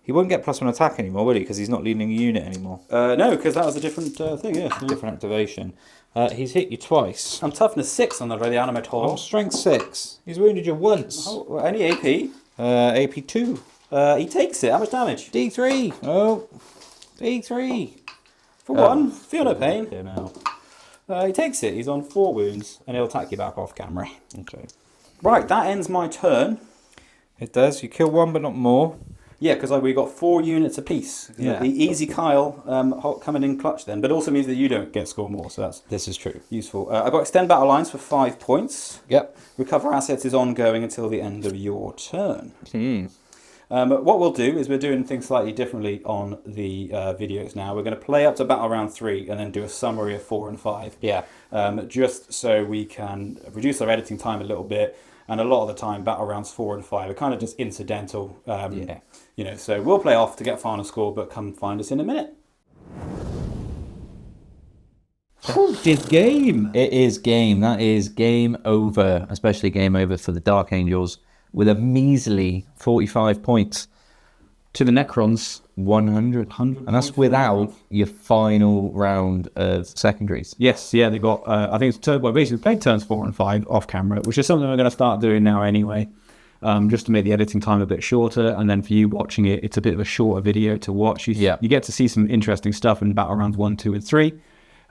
He won't get +1 attack anymore, will he? Because he's not leading a unit anymore. No, because that was a different thing, yeah. Different activation. He's hit you twice. I'm toughness 6 on the reanimator. Oh, strength 6. He's wounded you once. Oh, any AP? AP 2. He takes it. How much damage? D3. Oh, D3. For 1. Feel no pain. Okay, now. He takes it. He's on 4 wounds, and he'll attack you back off camera. Okay. Right, that ends my turn. It does. You kill 1, but not more. Yeah, because we got 4 units apiece. Yeah. The easy Kyle coming in clutch then, but also means that you don't get score more, so that's This is true. useful. I've got extend battle lines for 5 points. Yep. Recover assets is ongoing until the end of your turn. Hmm. What we'll do is we're doing things slightly differently on the videos now. We're going to play up to battle round 3 and then do a summary of 4 and 5. Yeah. Just so we can reduce our editing time a little bit. And a lot of the time, battle rounds 4 and 5 are kind of just incidental. Yeah. You know, so we'll play off to get final score, but come find us in a minute. This game. It is game. That is game over. Especially game over for the Dark Angels with a measly 45 points. To the Necrons. 100. And that's without your final round of secondaries. Yes, yeah, they got, I think it's basically played turns 4 and 5 off camera, which is something we're going to start doing now anyway, just to make the editing time a bit shorter. And then for you watching it, it's a bit of a shorter video to watch. You get to see some interesting stuff in battle rounds 1, 2, and 3.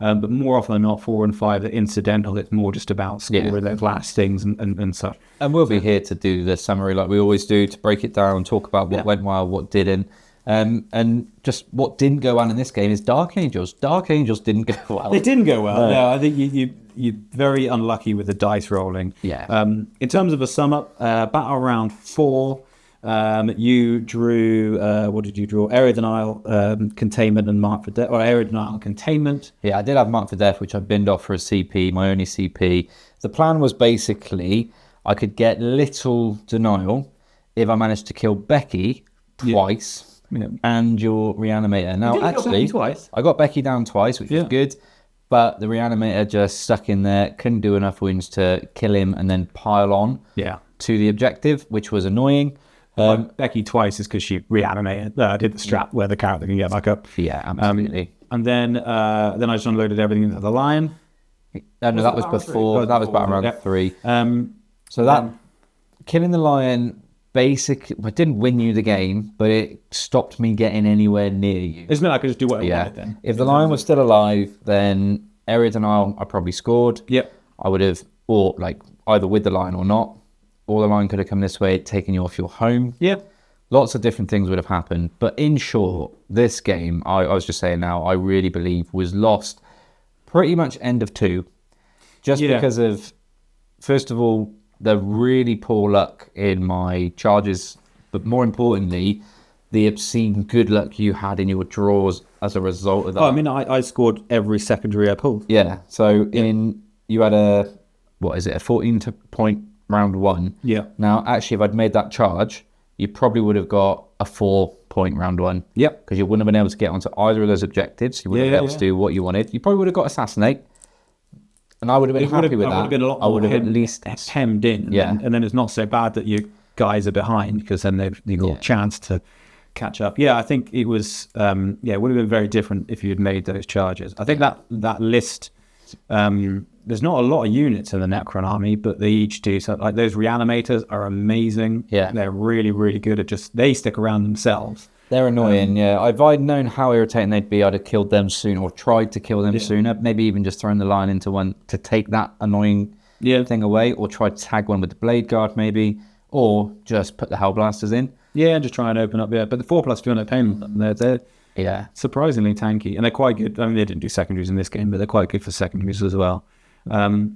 But more often than not, 4 and 5 are incidental. It's more just about scoring those last things and such. And we'll be here to do the summary like we always do, to break it down, talk about what went well, what didn't. And just what didn't go well in this game is Dark Angels. Dark Angels didn't go well. They didn't go well. No, I think you're very unlucky with the dice rolling. Yeah. In terms of a sum up, battle round 4, you drew, what did you draw? Area Denial, Containment, and Mark for Death, or Area Denial, Containment. Yeah, I did have Mark for Death, which I binned off for a CP, my only CP. The plan was basically I could get little denial if I managed to kill Becky twice. Yeah. And your reanimator. Now, actually, twice. I got Becky down twice, which was good, but the reanimator just stuck in there, couldn't do enough wounds to kill him and then pile on to the objective, which was annoying. Becky twice is because she reanimated, did the strap where the character can get back up. Yeah, absolutely. And then I just unloaded everything into the Lion. No, that was before. That was about around 3. So that killing the Lion. It didn't win you the game, but it stopped me getting anywhere near you. Isn't it? I could just do what I wanted then. If the Lion was still alive, then Area Denial, I probably scored. Yep. I would have, or like either with the Lion or not, or the Lion could have come this way, taken you off your home. Yeah. Lots of different things would have happened. But in short, this game, I was just saying now, I really believe was lost pretty much end of 2. Just because of, first of all, the really poor luck in my charges, but more importantly, the obscene good luck you had in your draws as a result of that. Oh, I mean, I scored every secondary I pulled. Yeah, so you had a 14-point round 1. Yeah. Now, actually, if I'd made that charge, you probably would have got a 4-point round 1. Yep. Because you wouldn't have been able to get onto either of those objectives. You wouldn't have been able to do what you wanted. You probably would have got Assassinate. And I would have been happy with that. I would have been a lot more I would have at least hemmed in. Yeah. And then it's not so bad that your guys are behind, because then you've got a chance to catch up. Yeah, I think it was. It would have been very different if you had made those charges. I think that list. There's not a lot of units in the Necron army, but they each do. So, like those reanimators are amazing. Yeah, they're really, really good at they stick around themselves. They're annoying. If I'd known how irritating they'd be, I'd have killed them sooner, or tried to kill them sooner. Maybe even just thrown the line into one to take that annoying thing away, or try to tag one with the blade guard, maybe, or just put the Hellblasters in. Yeah, and just try and open up. Yeah, but the 4+2 no pain. They're surprisingly tanky, and they're quite good. I mean, they didn't do secondaries in this game, but they're quite good for secondaries as well.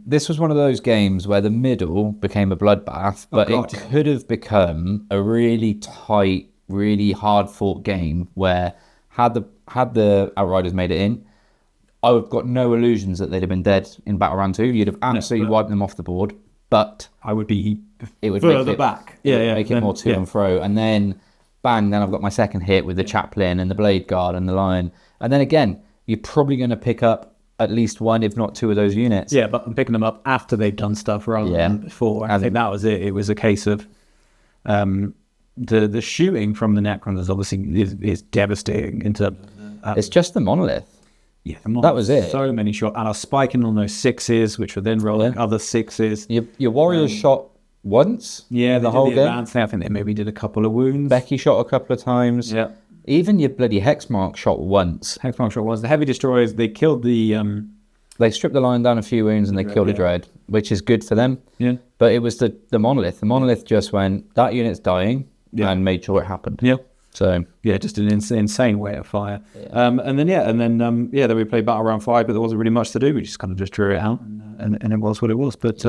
This was one of those games where the middle became a bloodbath, but it could have become a really tight, really hard fought game where had the Outriders made it in, I've got no illusions that they'd have been dead in Battle Round 2. You'd have absolutely wiped them off the board, but I would be further back. Make it more to and fro, and then bang, then I've got my second hit with the Chaplain and the Blade Guard and the Lion, and then again, you're probably going to pick up at least one, if not two of those units. Yeah, but I'm picking them up after they've done stuff rather than before. And I think that was it. It was a case of the shooting from the Necrons is obviously is devastating into. It's just the monolith. Yeah, that was it. So many shots, and I was spiking on those 6s, which were then rolling other 6s. Your Warriors shot once. Yeah, the whole game. Advance thing, I think they maybe did a couple of wounds. Becky shot a couple of times. Yeah. Even your bloody Hexmark shot once. Hexmark shot was the heavy destroyers. They killed the. They stripped the Lion down a few wounds and they killed a Dread, which is good for them. Yeah. But it was the monolith. The monolith just went, that unit's dying, and made sure it happened. Yeah. So just an insane way of fire. Yeah. Then we played Battle Round 5, but there wasn't really much to do. We just kind of just drew it out, and it was what it was. But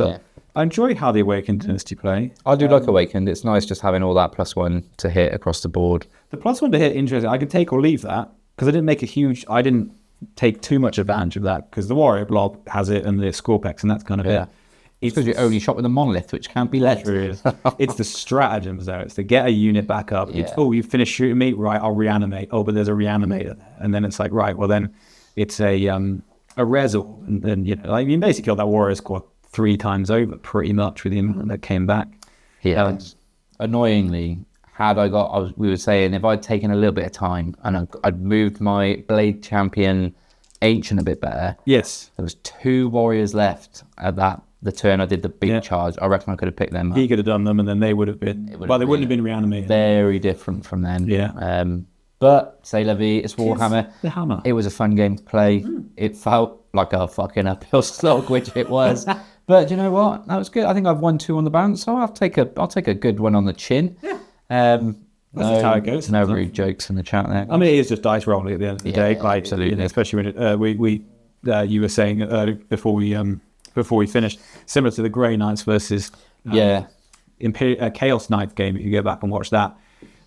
I enjoy how the Awakened Dynasty play. I do like Awakened. It's nice just having all that +1 to hit across the board. The +1 to hit, interesting. I could take or leave that because I didn't take too much advantage of that because the Warrior Blob has it and the Scorpex, and that's kind of it. It's because you only shot with a monolith, which can't be let. It's the stratagems though. It's to get a unit back up. It's, you finished shooting me, right? I'll reanimate. Oh, but there's a reanimator, and then it's like, right, well then it's a Rezel, and then you basically killed that Warrior Squad 3 times over, pretty much, with the amount that came back. Yeah. Annoyingly, we were saying if I'd taken a little bit of time and I'd moved my Blade Champion Ancient a bit better. Yes. There was 2 Warriors left at the turn I did the big charge. I reckon I could have picked them up. He could have done them, and then they would have been. They wouldn't have been reanimated. Very different from then. Yeah. But say la vie, it's Warhammer. The hammer. It was a fun game to play. It felt like a fucking uphill slog, which it was. But you know what? That was good. I think I've won 2 on the bounce, so I'll take a good one on the chin. That's how it goes. No rude jokes in the chat there. I mean, it is just dice rolling at the end of the day. Like, absolutely. Especially when you were saying before we finished, similar to the Grey Knights versus Chaos Knights game. If you go back and watch that,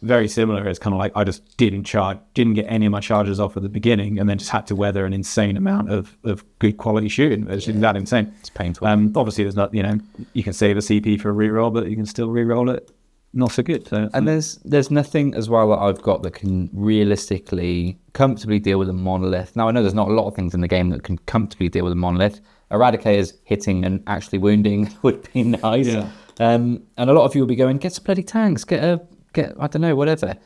very similar. It's kind of like I just didn't get any of my charges off at the beginning, and then just had to weather an insane amount of good quality shooting. It's that insane. It's painful. Obviously, there's not you can save a CP for a reroll, but you can still reroll it. Not so good. And there's nothing as well that I've got that can realistically comfortably deal with a monolith. Now I know there's not a lot of things in the game that can comfortably deal with a monolith. Eradicators hitting and actually wounding would be nice. Yeah. And a lot of you will be going, get some bloody tanks, get I don't know, whatever.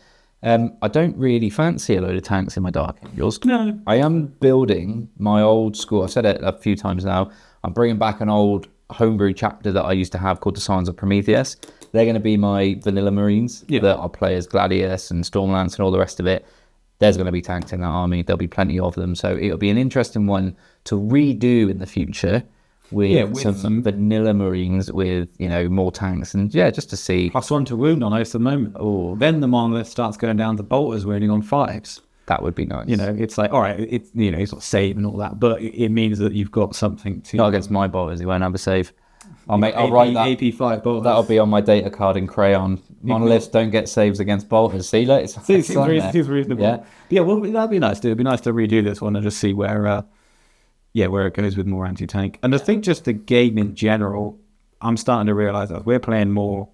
I don't really fancy a load of tanks in my Dark Angels. No. I am building my old school. I've said it a few times now. I'm bringing back an old homebrew chapter that I used to have called the Sons of Prometheus. They're going to be my vanilla Marines that I'll play as Gladius and Stormlance and all the rest of it. There's going to be tanks in that army. There'll be plenty of them. So it'll be an interesting one to redo in the future with some vanilla Marines with, more tanks and just to see. +1 to wound on us at the moment. Oh, then the monolith starts going down to bolters wounding on 5s. That would be nice. It's like, all right, it's not save and all that, but it means that you've got something to. Not against my bolters, he won't have a save. I'll write that. AP5 bolters. That'll be on my data card in crayon. Monoliths don't get saves against bolters. See, look, seems reasonable. Yeah, well, that'd be nice. It'd be nice to redo this one and just see where it goes with more anti-tank. And I think just the game in general, I'm starting to realise that we're playing more.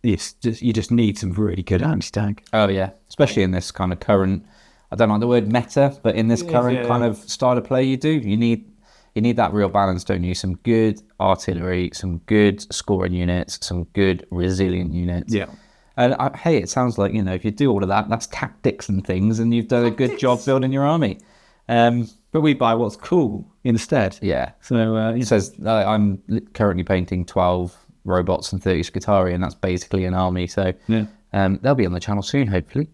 It's just you just need some really good anti-tank. Oh yeah, especially in this kind of current. I don't like the word meta, but in this current kind of style of play, you need that real balance, don't you? Some good artillery, some good scoring units, some good resilient units. Yeah. And hey, it sounds like, if you do all of that, that's tactics and things, and you've done a good job building your army. But we buy what's cool instead. Yeah. So It says I'm currently painting 12 robots and 30 Scutari, and that's basically an army. So they'll be on the channel soon, hopefully.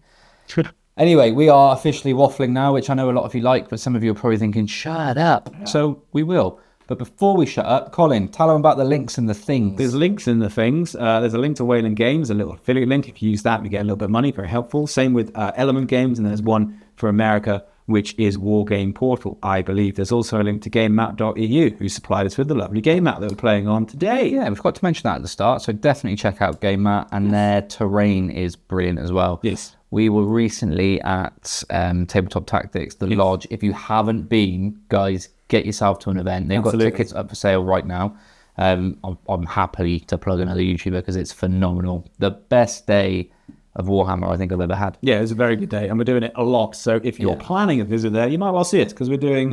Anyway, we are officially waffling now, which I know a lot of you like, but some of you are probably thinking, shut up. Yeah. So we will. But before we shut up, Colin, tell them about the links and the things. There's links in the things. There's a link to Wayland Games, a little affiliate link. If you use that, we get a little bit of money, very helpful. Same with Element Games, and there's one for America, which is War Game Portal, I believe. There's also a link to GameMap.eu, who supplied us with the lovely game map that we're playing on today. Yeah, we forgot to mention that at the start, so definitely check out Game Map, and their terrain is brilliant as well. Yes. We were recently at Tabletop Tactics, the Lodge. If you haven't been, guys, get yourself to an event. They've got tickets up for sale right now. I'm happy to plug another YouTuber because it's phenomenal. The best day of Warhammer I think I've ever had. Yeah, it was a very good day, and we're doing it a lot. So if you're planning a visit there, you might well see it, because we're doing,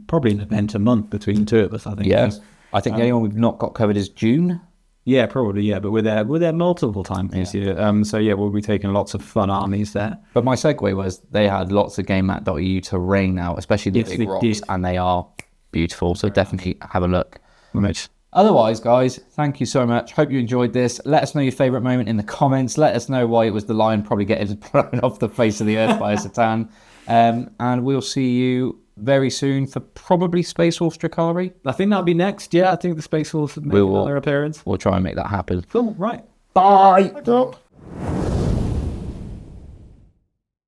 probably an event a month between the two of us, I think. Yeah. I think the only one we've not got covered is June. Yeah, probably, yeah. But we're there multiple times this year. So yeah, we'll be taking lots of fun armies there. But my segue was they had lots of GameMat.eu terrain now, especially the big rocks, and they are beautiful. So definitely have a look. Much. Otherwise, guys, thank you so much. Hope you enjoyed this. Let us know your favourite moment in the comments. Let us know why it was the lion probably getting blown off the face of the earth by a Satan. And we'll see you very soon for probably Space Wolf Drakari. I think that'll be next. Yeah, I think the Space Wolves will make another appearance. We'll try and make that happen. Cool, right. Bye.